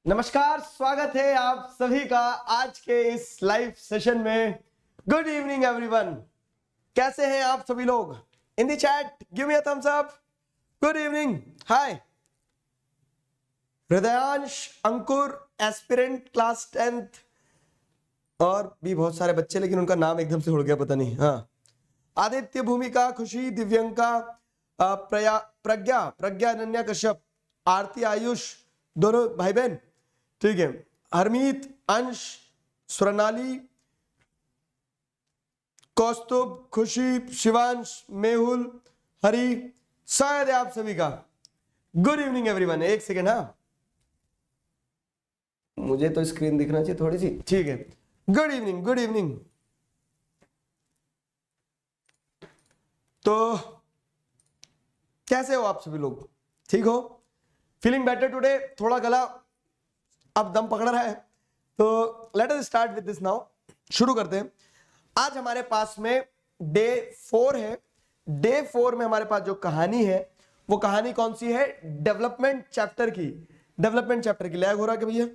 नमस्कार, स्वागत है आप सभी का आज के इस लाइव सेशन में। गुड इवनिंग एवरीवन, कैसे हैं आप सभी लोग? In the chat give me a thumbs up. Good evening, hi Hridayansh, Ankur, aspirant class 10th और भी बहुत सारे बच्चे, लेकिन उनका नाम एकदम से उड़ गया, पता नहीं। हाँ, आदित्य, भूमिका, खुशी, दिव्यंका, प्रज्ञा प्रज्ञा, अनन्या कश्यप, आरती, आयुष, दोनों भाई बहन, ठीक है। हरमीत, अंश, स्वर्णाली, कौस्तुभ, खुशी, शिवांश, मेहुल, हरी, शायद है आप सभी का। Good evening everyone. एक सेकेंड, हाँ मुझे तो स्क्रीन दिखना चाहिए थोड़ी सी, ठीक है। Good evening, good evening. तो कैसे हो आप सभी लोग? ठीक हो? Feeling better today? थोड़ा गला अब दम पकड़ रहा है, तो let us start with this now. शुरू करते हैं। आज हमारे पास में डे 4 है। डे 4 में हमारे पास जो कहानी है वो कहानी कौन सी है? डेवलपमेंट चैप्टर की। डेवलपमेंट चैप्टर की। लैग हो रहा है क्या भैया?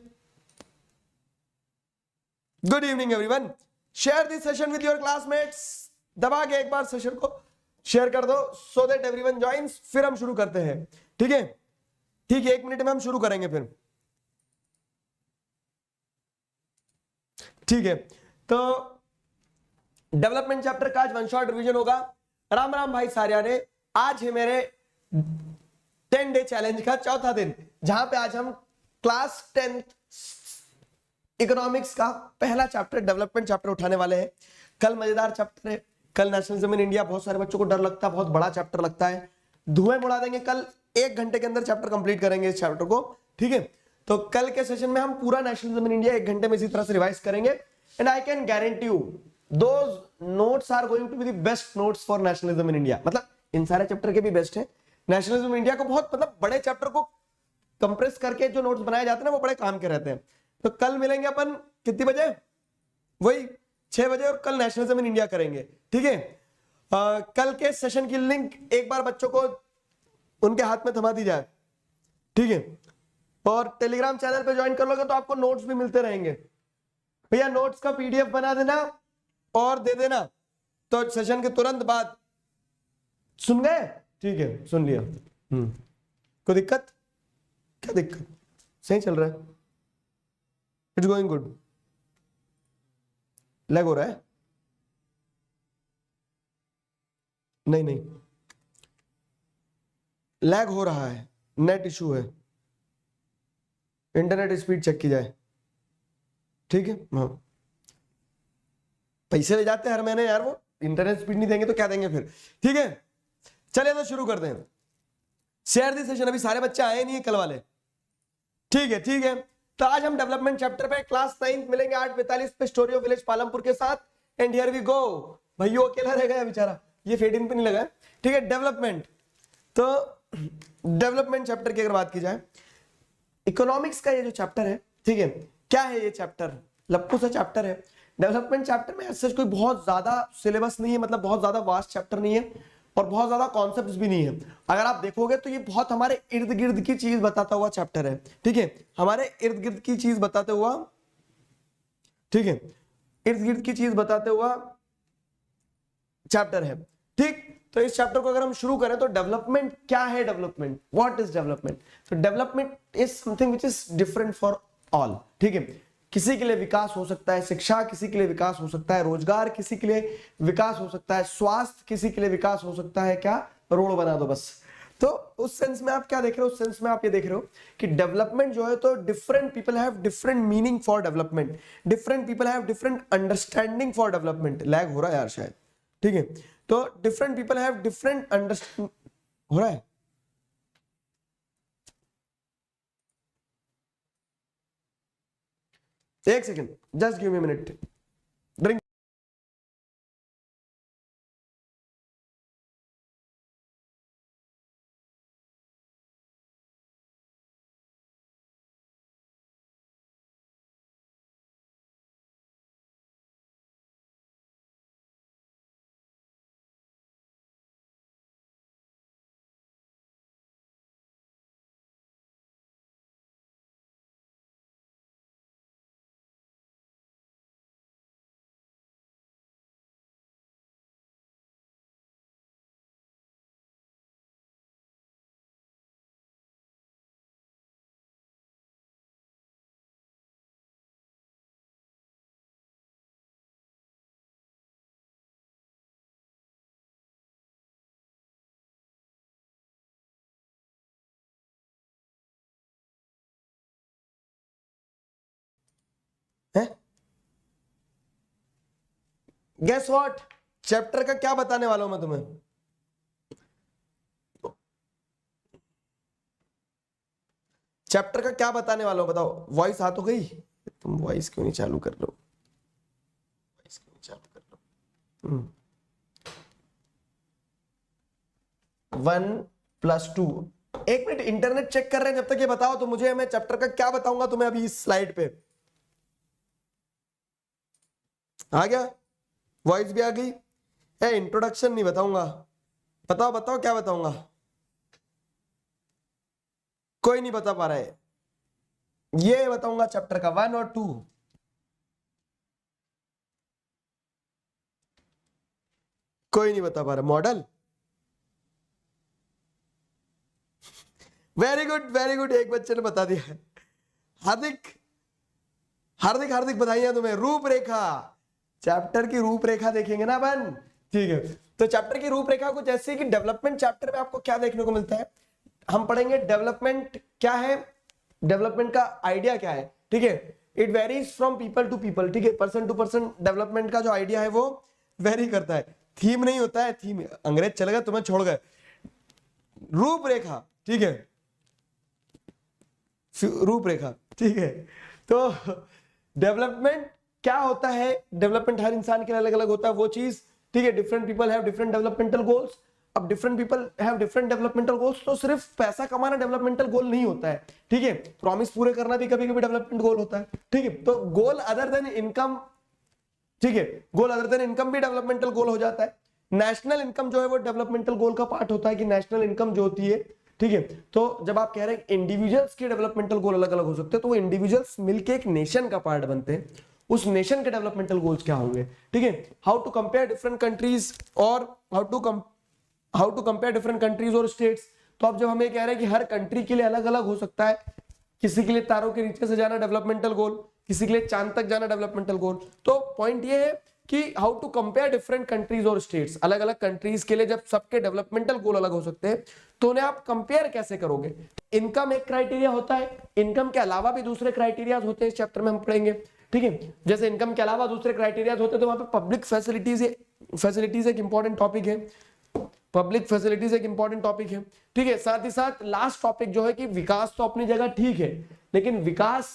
Good evening everyone. Share this session with your classmates. दबा के एक बार सेशन को शेयर कर दो सो दैट एवरीवन जॉइंस। फिर हम शुरू करते हैं, ठीक है? ठीक है, 1 मिनट में हम शुरू करेंगे फिर, ठीक है। तो डेवलपमेंट चैप्टर का आज वन शॉट रिवीजन होगा। राम राम भाई सारिया ने। आज है मेरे 10 डे चैलेंज का चौथा दिन, जहां पे आज हम क्लास 10th इकोनॉमिक्स का पहला चैप्टर डेवलपमेंट चैप्टर उठाने वाले हैं। कल मजेदार चैप्टर है, कल नेशनलिज्म इन इंडिया। बहुत सारे बच्चों को डर लगता है, बहुत बड़ा चैप्टर लगता है। धुएं उड़ा देंगे कल, 1 घंटे के अंदर चैप्टर कंप्लीट करेंगे इस चैप्टर को, ठीक है। तो कल के सेशन में हम पूरा नेशनलिज्म इन इंडिया 1 घंटे में इसी तरह से रिवाइज करेंगे। And I can guarantee you those notes are going to be the best notes for nationalism in India. मतलब इन सारे चैप्टर के भी बेस्ट है। नेशनलिज्म इन इंडिया को बहुत, मतलब बड़े चैप्टर को कंप्रेस करके जो नोट्स बनाए जाते हैं ना, वो बड़े काम के रहते हैं। तो कल मिलेंगे अपन कितने बजे? वही 6 बजे, और कल नेशनलिज्म इन इंडिया करेंगे, ठीक है। कल के सेशन की लिंक एक बार बच्चों को उनके हाथ में थमा दी जाए, ठीक है। और टेलीग्राम चैनल पे ज्वाइन कर लोगे तो आपको नोट्स भी मिलते रहेंगे। भैया नोट्स का पीडीएफ बना देना और दे देना, तो सेशन के तुरंत बाद। सुन गए? ठीक है, सुन लिया। कोई दिक्कत? क्या दिक्कत? सही चल रहा है, इट्स गोइंग गुड। लैग हो रहा है? नहीं नहीं, लैग हो रहा है, नेट इशू है, इंटरनेट स्पीड चेक की जाए, ठीक है। हाँ, पैसे ले जाते हैं हर महीने यार, वो इंटरनेट स्पीड नहीं देंगे तो क्या देंगे फिर, ठीक है। चलिए तो शुरू करते हैं। Share the session. अभी सारे बच्चे आए नहीं है कल वाले, ठीक है, ठीक है। तो आज हम डेवलपमेंट चैप्टर पे क्लास 9 मिलेंगे 8:45 पे स्टोरी ऑफ विलेज पालमपुर के साथ। And here we go. भैया अकेला रह गया बेचारा, ये फेड इन पे नहीं लगा, ठीक है। डेवलपमेंट, तो डेवलपमेंट चैप्टर की अगर बात की जाए, इकोनॉमिक्स का ये जो चैप्टर है, ठीक है, क्या है ये चैप्टर? लप्पू सा चैप्टर है। डेवलपमेंट चैप्टर में ऐसा कोई बहुत ज्यादा सिलेबस नहीं है, मतलब बहुत ज्यादा वास्ट चैप्टर नहीं है, और बहुत ज्यादा कॉन्सेप्ट्स भी नहीं है। अगर आप देखोगे तो ये बहुत हमारे इर्द गिर्द की चीज बताता हुआ चैप्टर है, ठीक है। हमारे इर्द गिर्द की चीज बताते हुआ, ठीक है, इर्द गिर्द की चीज बताते हुआ चैप्टर है, ठीक। तो इस चैप्टर को अगर हम शुरू करें तो डेवलपमेंट क्या है? Development, what is development? तो development is something which is different for all, ठीक है। किसी के लिए विकास हो सकता है, शिक्षा किसी के लिए विकास हो सकता है, रोजगार किसी के लिए विकास हो सकता है, स्वास्थ्य किसी के लिए विकास हो सकता है, क्या रोड बना दो बस। तो उस सेंस में आप क्या देख रहे हो? उस सेंस में आप ये देख रहे हो कि डेवलपमेंट जो है, तो different people have different meaning for development, different people have different understanding for development. Lag हो रहा है यार शायद, ठीक है। तो different people have different understanding. हो रहा है? एक second, just give me minute. Drink guess what, chapter का क्या बताने वाला हूं मैं तुम्हें? चैप्टर का क्या बताने वाला हूं बताओ? वॉइस आ तो गई, तुम वॉइस क्यों नहीं चालू कर लो? वॉइस क्यों नहीं चालू कर लो? 1+2। एक मिनट, इंटरनेट चेक कर रहे हैं जब तक ये बताओ तो मुझे, मैं चैप्टर का क्या बताऊंगा तुम्हें अभी इस स्लाइड पे। आ गया? वॉइस भी आ गई? इंट्रोडक्शन नहीं बताऊंगा, बताओ बताओ क्या बताऊंगा? कोई नहीं बता पा रहा है। ये बताऊंगा चैप्टर का 1 और 2। कोई नहीं बता पा रहा। Model, very good very good, एक बच्चे ने बता दिया। हार्दिक हार्दिक हार्दिक बधाइयां तुम्हें। रूपरेखा, चैप्टर की रूपरेखा देखेंगे ना अपन, ठीक है? तो चैप्टर की रूपरेखा कुछ ऐसी कि डेवलपमेंट चैप्टर में आपको क्या देखने को मिलता है, हम पढ़ेंगे डेवलपमेंट क्या है, डेवलपमेंट का आइडिया क्या है, ठीक है? It varies from people to people, ठीक है? पर्सन टू पर्सन डेवलपमेंट का जो आइडिया है वो वेरी करता है। थीम नहीं होता है, थीम अंग्रेज चले गए तुम्हें छोड़ गए। रूपरेखा, ठीक है? रूपरेखा, ठीक है? तो डेवलपमेंट क्या होता है, डेवलपमेंट हर इंसान के लिए अलग अलग होता है वो चीज, ठीक है? Different people have different developmental goals. अब different people have different developmental goals, तो सिर्फ पैसा कमाना डेवलपमेंटल गोल नहीं होता है, ठीक है? प्रॉमिस पूरे करना भी कभी कभी डेवलपमेंट गोल होता है, ठीक है? तो गोल अदर देन इनकम, ठीक है? गोल अदर देन इनकम भी डेवलपमेंटल गोल हो जाता है। नेशनल इनकम जो है वो डेवलपमेंटल गोल का पार्ट होता है कि नेशनल इनकम जो होती है, ठीक है? तो जब आप कह रहे हैं इंडिविजुअल्स के डेवलपमेंटल गोल अलग अलग हो सकते हैं, तो वो इंडिविजुअल्स मिलके एक नेशन का पार्ट बनते हैं। उस नेशन के डेवलपमेंटल गोल्स क्या होंगे, ठीक है? How to compare different countries और how to compare different countries और स्टेट्स। तो अब जब हमें कह रहे हैं कि हर कंट्री के लिए अलग अलग हो सकता है, किसी के लिए तारों के नीचे से जाना डेवलपमेंटल गोल, किसी के लिए चांद तक जाना डेवलपमेंटल गोल। तो पॉइंट ये है कि how to compare different countries और स्टेट्स, अलग अलग कंट्रीज के लिए जब सबके डेवलपमेंटल गोल अलग हो सकते हैं तो उन्हें आप कंपेयर कैसे करोगे? इनकम एक क्राइटेरिया होता है, इनकम के अलावा भी दूसरे क्राइटेरियाज होते हैं, इस चैप्टर में हम पढ़ेंगे, ठीक है? जैसे इनकम के अलावा दूसरे क्राइटेरियाज होते हैं तो वहां पे पब्लिक फैसिलिटीज एक इंपॉर्टेंट टॉपिक है, पब्लिक फैसिलिटीज एक इंपॉर्टेंट टॉपिक है, ठीक है? साथ ही साथ लास्ट टॉपिक जो है कि विकास तो अपनी जगह ठीक है, लेकिन विकास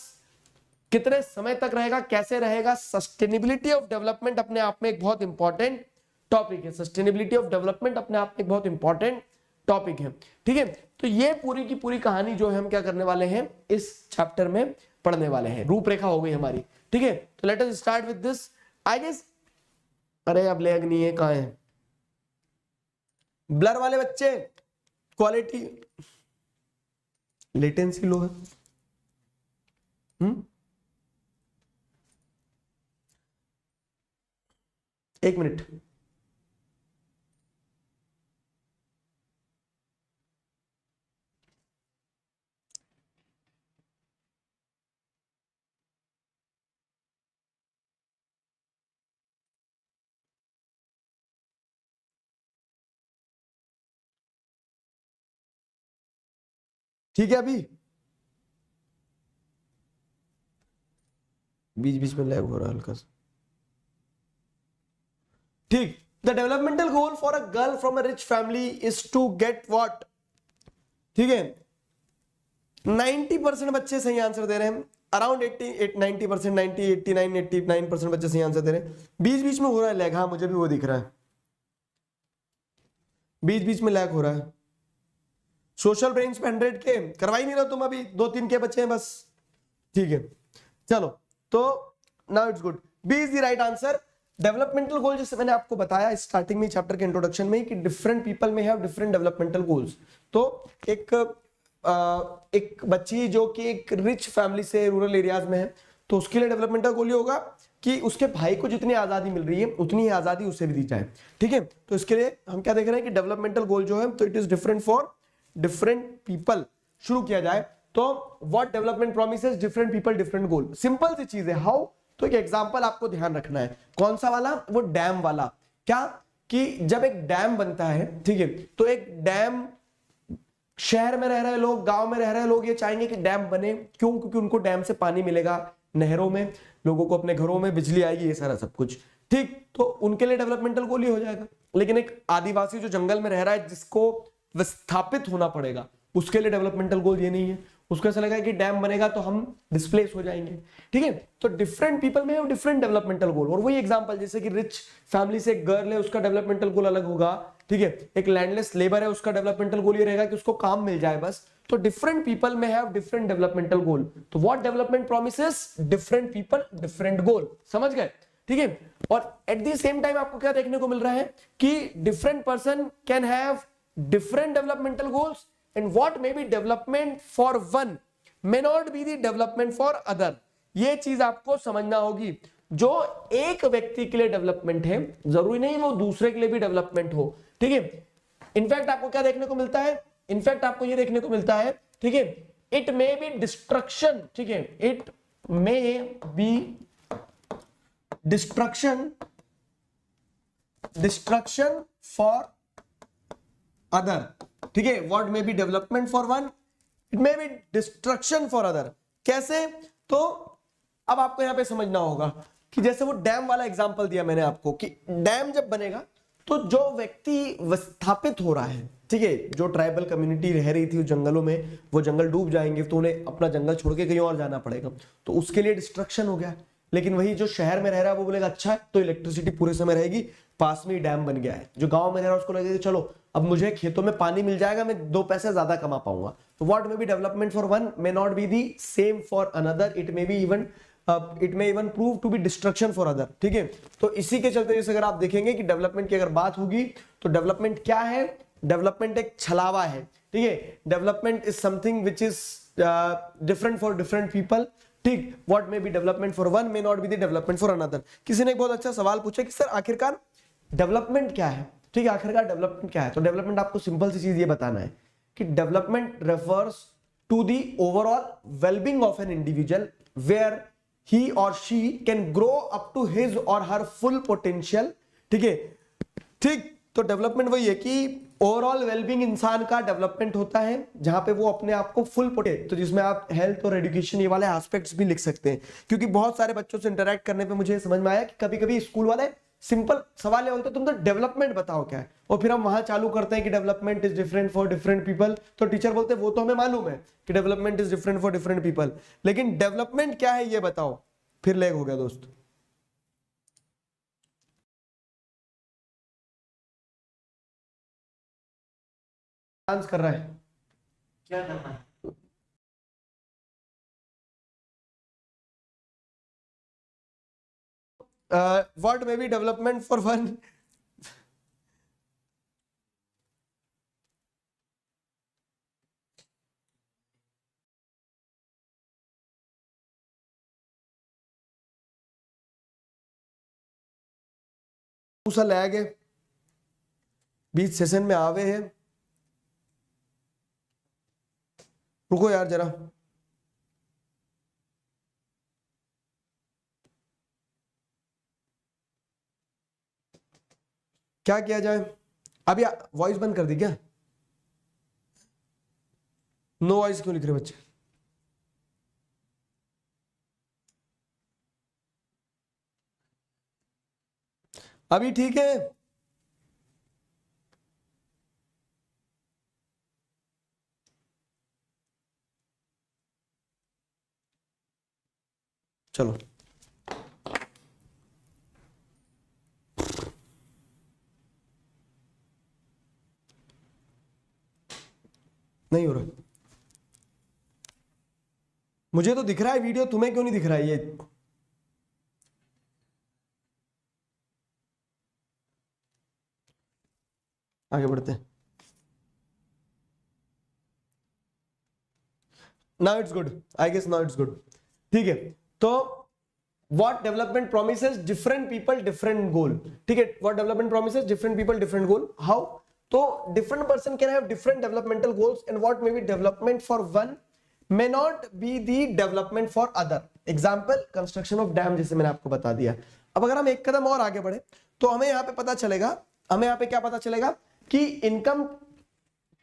कितने समय तक रहेगा, कैसे रहेगा? सस्टेनेबिलिटी ऑफ डेवलपमेंट अपने आप में एक बहुत इंपॉर्टेंट टॉपिक है। सस्टेनेबिलिटी ऑफ डेवलपमेंट अपने आप में एक बहुत इंपॉर्टेंट टॉपिक है, ठीक है? तो ये पूरी की पूरी कहानी जो है हम क्या करने वाले हैं, इस चैप्टर में पढ़ने वाले हैं। रूपरेखा हो गई हमारी, ठीक है? तो let us start with this, I guess. अरे अब लैग नहीं है, कहां है ब्लर वाले बच्चे? क्वालिटी लेटेंसी लो है। एक मिनट, ठीक है? अभी बीच बीच में लैग हो रहा है हल्का सा, ठीक? The developmental goal for a girl from a rich family is to get what, ठीक है? 90% बच्चे सही आंसर दे रहे हैं, अराउंड 90%, 90, 89, 89% बच्चे सही आंसर दे रहे हैं। बीच बीच में हो रहा है लैग, हाँ मुझे भी वो दिख रहा है, बीच बीच में लैग हो रहा है। सोशल ब्रेन्स पे 100 के करवा ही नहीं रहे तुम, अभी 2-3 के बच्चे हैं बस, ठीक है? चलो, तो now it's good, B is the right answer. Developmental goal, जैसे मैंने आपको बताया स्टार्टिंग में चैप्टर के इंट्रोडक्शन में कि डिफरेंट पीपल में हैव डिफरेंट डेवलपमेंटल गोल्स। तो एक बच्ची जो कि एक रिच फैमिली से रूरल एरियाज में है, तो उसके लिए डेवलपमेंटल गोल ये होगा कि उसके भाई को जितनी आजादी मिल रही है उतनी ही आजादी उसे भी दी जाए, ठीक है? तो इसके लिए हम क्या देख रहे हैं कि डेवलपमेंटल गोल जो है तो it is different for different people. शुरू किया जाए तो what development promises different people different goal, simple सी चीज है। हाउ, तो एक एग्जांपल आपको ध्यान रखना है, कौन सा वाला? वो डैम वाला। क्या कि जब एक डैम बनता है, ठीक है, तो एक डैम, शहर में रह रहे लोग, गांव में रह रहे लोग ये चाहेंगे कि डैम बने, क्यों? क्योंकि उनको डैम से पानी मिलेगा, नहरों में लोगों को अपने घरों में बिजली आएगी, ये सारा सब कुछ, ठीक, तो उनके लिए डेवलपमेंटल गोल ही हो जाएगा। लेकिन एक आदिवासी जो जंगल में रह रहा है, जिसको विस्थापित होना पड़ेगा, उसके लिए डेवलपमेंटल गोल ये नहीं है। उसको ऐसा लगा कि डैम बनेगा तो हम डिस्प्लेस हो जाएंगे, ठीक है। तो डिफरेंट पीपल में डिफरेंट डेवलपमेंटल गोल। और वही एग्जांपल, जैसे कि रिच फैमिली से एक गर्ल है, उसका डेवलपमेंटल गोल अलग होगा, ठीक है। एक लैंडलेस लेबर है, उसका डेवलपमेंटल गोल ये रहेगा कि उसको काम मिल जाए बस। तो डिफरेंट पीपल में हैव डिफरेंट डेवलपमेंटल गोल। तो what development promises, different people different गोल, समझ गए, ठीक है। और एट द सेम टाइम आपको क्या देखने को मिल रहा है कि different person can have different developmental goals, and what may be development for one may not be the development for other। ये चीज आपको समझना होगी। जो एक व्यक्ति के लिए डेवलपमेंट है, जरूरी नहीं वो दूसरे के लिए भी डेवलपमेंट हो, ठीक है। इनफैक्ट आपको क्या देखने को मिलता है, इनफैक्ट आपको ये देखने को मिलता है, ठीक है, इट मे बी डिस्ट्रक्शन, ठीक है, it may be destruction for other, ठीक है। What may be development for one, it may be destruction for other. कैसे? तो अब आपको यहां पे समझना होगा कि जैसे वो डैम वाला एग्जांपल दिया मैंने आपको, कि डैम जब बनेगा तो जो व्यक्ति विस्थापित हो रहा है, ठीक है, जो ट्राइबल कम्युनिटी रह रही थी उस जंगलों में, वो जंगल डूब जाएंगे तो उन्हें अपना जंगल छोड़ के कहीं और जाना पड़ेगा, तो उसके लिए डिस्ट्रक्शन हो गया। लेकिन वही जो शहर में रह रहा है वो बोलेगा अच्छा है, तो इलेक्ट्रिसिटी पूरे समय रहेगी, पास में ही डैम बन गया है। जो गांव में रह रहा है उसको लगेगा चलो अब मुझे खेतों में पानी मिल जाएगा, मैं 2 पैसे ज्यादा कमा पाऊंगा। तो what may be development for one may not be the same for another, it may even prove to be destruction for other, ठीक है। तो इसी के चलते जैसे अगर आप देखेंगे कि डेवलपमेंट की अगर बात होगी तो डेवलपमेंट क्या है, डेवलपमेंट एक छलावा है, ठीक है। Development is something which is different for different people, ठीक। What may be development for one may not be the development for another. किसी ने एक बहुत अच्छा सवाल पूछा कि सर आखिरकार डेवलपमेंट क्या है, ठीक है, आखिरकार डेवलपमेंट क्या है। तो डेवलपमेंट आपको सिंपल सी चीज ये बताना है कि development refers to the overall wellbeing of an individual where he और she can grow up to his और हर फुल पोटेंशियल, ठीक है, ठीक। तो डेवलपमेंट वही है कि ओवरऑल वेलबींग इंसान का डेवलपमेंट होता है, जहां पे वो अपने आप को फुल पोटेंशियल, तो जिसमें आप हेल्थ और एजुकेशन ये वाले एस्पेक्ट्स भी लिख सकते हैं। क्योंकि बहुत सारे बच्चों से इंटरेक्ट करने पे मुझे समझ में आया कि कभी कभी स्कूल वाले सिंपल सवाल ये बोलते तुम तो डेवलपमेंट बताओ क्या है, और फिर हम वहां चालू करते हैं कि development is different for different people. तो टीचर बोलते हैं वो तो हमें मालूम है कि development is different for different people, लेकिन डेवलपमेंट क्या है ये बताओ, फिर लैग हो गया दोस्त। डांस कर रहा है, क्या करना है? What may be development for one? सा लैग है, बीच सेशन में आवे है, रुको यार जरा। क्या किया जाए? अभी वॉइस बंद कर दी क्या? नो वॉइस क्यों लिख रहे बच्चे? अभी ठीक है? चलो नहीं हो रहा, मुझे तो दिख रहा है वीडियो, तुम्हें क्यों नहीं दिख रहा है? ये आगे बढ़ते हैं। Now it's good, I guess now it's good, ठीक है। तो what development promises different people different goal, ठीक है। what development promises different people different goal, how? तो different person can have different developmental goals, and what may be development for one may not be the development for other। example construction of dam, जैसे मैंने आपको बता दिया। अब अगर हम एक कदम और आगे बढ़े तो हमें यहाँ पे पता चलेगा, हमें यहाँ पे क्या पता चलेगा कि इनकम,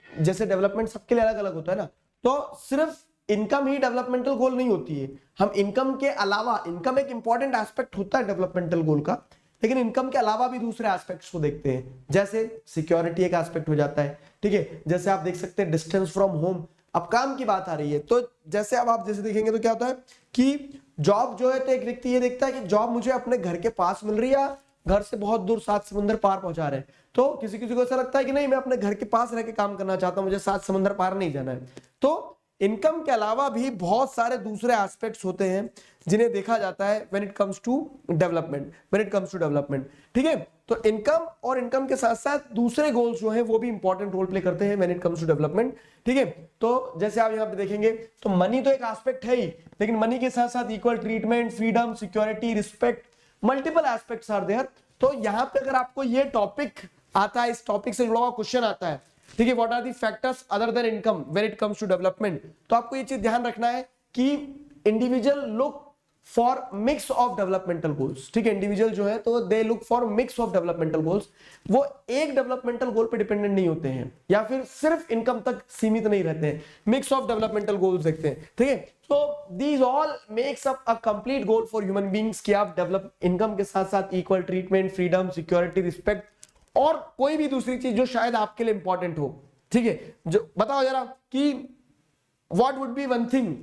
जैसे डेवलपमेंट सबके लिए अलग अलग होता है ना, तो सिर्फ इनकम ही डेवलपमेंटल गोल नहीं होती है। हम इनकम के अलावा, इनकम एक इंपॉर्टेंट एस्पेक्ट होता है डेवलपमेंटल गोल का, लेकिन इनकम के अलावा भी दूसरे एस्पेक्ट्स को देखते हैं, जैसे सिक्योरिटी एक एस्पेक्ट हो जाता है, ठीक है। जैसे आप देख सकते हैं डिस्टेंस फ्रॉम होम, अब काम की बात आ रही है तो जैसे अब आप जैसे देखेंगे तो क्या होता है कि जॉब जो है तो एक व्यक्ति ये देखता है कि जॉब मुझे अपने घर के पास मिल रही है, घर से बहुत दूर 7 समुंदर पार पहुंचा रहे हैं। तो किसी किसी को ऐसा लगता है कि नहीं, मैं अपने घर के पास रह के काम करना चाहता हूं, मुझे 7 समुंदर पार नहीं जाना है। तो इनकम के अलावा भी बहुत सारे दूसरे एस्पेक्ट्स होते हैं जिन्हें देखा जाता है when it comes to development, ठीक है। तो इनकम और इनकम के साथ साथ दूसरे गोल्स जो हैं वो भी इंपॉर्टेंट रोल प्ले करते हैं when it comes to development, ठीक है। तो जैसे आप यहाँ पे देखेंगे तो मनी तो एक एस्पेक्ट है ही, लेकिन मनी के साथ साथ equal treatment, freedom, security, respect, multiple aspects are there. तो यहाँ पे अगर आपको ये टॉपिक आता है, इस टॉपिक से जुड़ा हुआ क्वेश्चन आता है, ठीक है, what are the factors other than income when it comes to development, तो आपको ये चीज ध्यान रखना है कि individual look for mix of developmental goals, ठीक है। इंडिविजुअल जो है तो they look for mix of developmental goals, वो एक डेवलपमेंटल गोल पे डिपेंडेंट नहीं होते हैं या फिर सिर्फ इनकम तक सीमित नहीं रहते हैं, मिक्स ऑफ डेवलपमेंटल गोल्स देखते हैं, ठीक है। तो these all makes up a complete goal for human beings कि आप डेवलप इनकम के साथ साथ equal treatment, freedom, security, respect और कोई भी दूसरी चीज जो शायद आपके लिए इंपॉर्टेंट हो, ठीक है। जो बताओ जरा कि what would B one thing,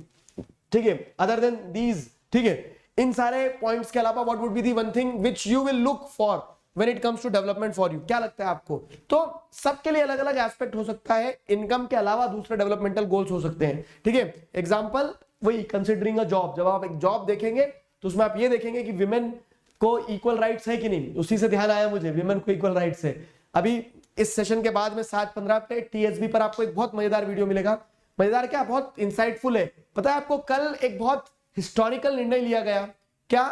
ठीक है, अदर देन दीज, ठीक है, इन सारे पॉइंट्स के अलावा what would be the one thing which you will look for when it comes to development for you, क्या लगता है आपको? तो सबके लिए अलग अलग एस्पेक्ट हो सकता है, इनकम के अलावा दूसरे डेवलपमेंटल गोल्स हो सकते हैं, ठीक है। एग्जांपल वही कंसीडरिंग अ जॉब, जब आप एक जॉब देखेंगे तो उसमें आप ये देखेंगे कि विमेन को इक्वल राइट्स है कि नहीं, उसी से ध्यान आया मुझे, विमेन को इक्वल राइट्स है। अभी इस सेशन के बाद में 7:15 पे टीएसबी पर आपको एक बहुत मजेदार वीडियो मिलेगा, मजेदार क्या, बहुत इंसाइटफुल है। पता है आपको, कल एक बहुत हिस्टोरिकल निर्णय लिया गया, क्या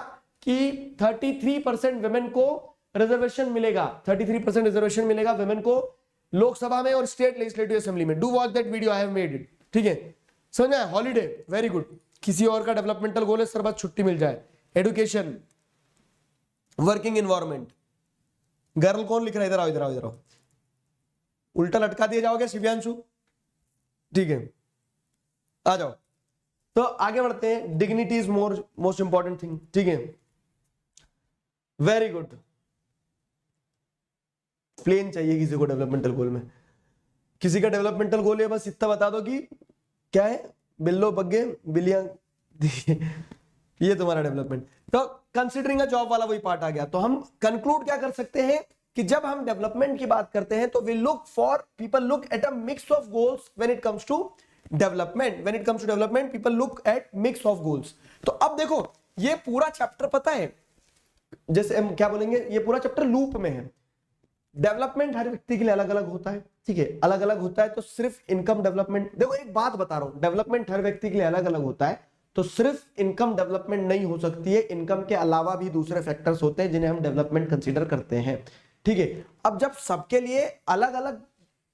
कि 33% विमेन को रिजर्वेशन मिलेगा, 33% रिजर्वेशन मिलेगा विमेन को लोकसभा में और स्टेट लेजिस्लेटिव असेंबली में। Do watch that video, I have made it, ठीक है। समझ में आया? Holiday, very good. किसी और का डेवलपमेंटल गोल है, सर बस छुट्टी मिल जाए, एडुकेशन, वर्किंग एनवायरमेंट। गर्ल कौन लिख रहा है? इधर आओ, इधर आओ, इधर आओ, उल्टा लटका दिए जाओगे शिव्यांशु, ठीक है, आ जाओ। तो आगे बढ़ते हैं, dignity is most important thing, ठीक है, वेरी गुड। प्लेन चाहिए किसी को डेवलपमेंटल गोल में, किसी का डेवलपमेंटल गोल है बस इतना बता दो कि क्या है, बिल्लो बग्गे बिलियां ये तुम्हारा डेवलपमेंट। तो कंसीडरिंग अ जॉब वाला वही पार्ट आ गया। तो हम कंक्लूड क्या कर सकते हैं कि जब हम डेवलपमेंट की बात करते हैं तो we look for, people look at a mix of goals when it comes to development, when it comes to development people look at mix of goals. तो अब देखो ये पूरा चैप्टर पता है, जैसे हम क्या बोलेंगे, ये पूरा चैप्टर लूप में है। डेवलपमेंट हर व्यक्ति के लिए अलग अलग होता है, ठीक है, अलग अलग होता है। तो सिर्फ इनकम डेवलपमेंट, देखो एक बात बता रहा हूं, डेवलपमेंट हर व्यक्ति के लिए अलग अलग होता है, तो सिर्फ इनकम डेवलपमेंट नहीं हो सकती है, इनकम के अलावा भी दूसरे फैक्टर्स होते हैं जिन्हें हम डेवलपमेंट कंसीडर करते हैं, ठीक है। अब जब सबके लिए अलग अलग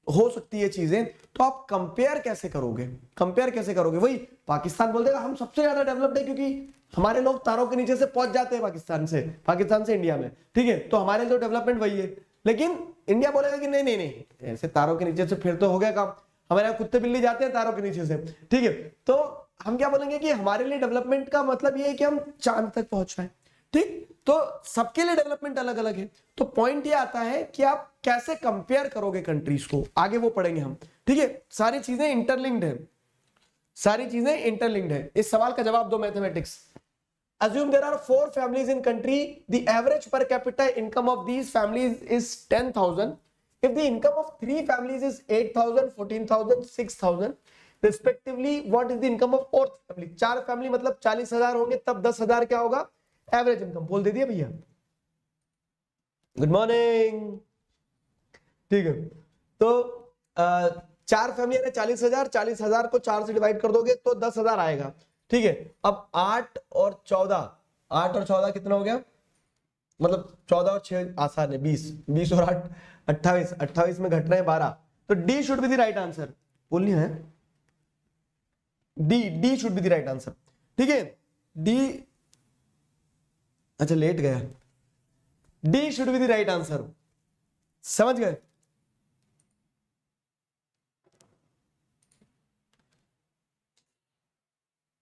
हो सकती है चीजें, तो आप कंपेयर कैसे करोगे? कंपेयर कैसे करोगे? वही पाकिस्तान बोल देगा हम सबसे ज्यादा डेवलप्ड है क्योंकि हमारे लोग तारों के नीचे से पहुंच जाते हैं पाकिस्तान से इंडिया में, ठीक है, तो हमारे लिए डेवलपमेंट वही है। लेकिन इंडिया बोलेगा कि नहीं नहीं नहीं, ऐसे तारों के नीचे से फिर तो हो गया काम, हमारे यहाँ कुत्ते बिल्ली जाते हैं तारों के नीचे से, ठीक है। तो हम क्या बोलेंगे कि हमारे लिए डेवलपमेंट का मतलब ये है कि हम चांद तक पहुंच पाए, ठीक। तो सबके लिए डेवलपमेंट अलग अलग है। तो पॉइंट ये आता है कि आप कैसे कंपेयर करोगे कंट्रीज को, आगे वो पढ़ेंगे हम, ठीक है। सारी चीजें इंटरलिंक्ड है, सारी चीजें इंटरलिंक्ड है। इस सवाल का जवाब दो mathematics. Assume there are 4 families in country. The average per capita income of these families is 10,000. If the income of 3 families is 8,000, 14,000, 6,000, respectively, what is the income of 4th family? 4 family मतलब 40,000 होंगे, तब 10,000 क्या होगा? Average income. बोल दे दिया भैया, good morning, ठीक है। तो 4 फैमिली है 40,000, 40,000 को 4 से डिवाइड कर दोगे तो 10,000 आएगा, ठीक है। अब 8 और 14 कितना हो गया? मतलब 14 और 6 आसान है, 20 और 8 28 में घट रहे हैं 12। तो D should be the right answer. बोलनी है D should be the right answer, ठीक है। डी, अच्छा लेट गया, D should be the right answer, समझ गए?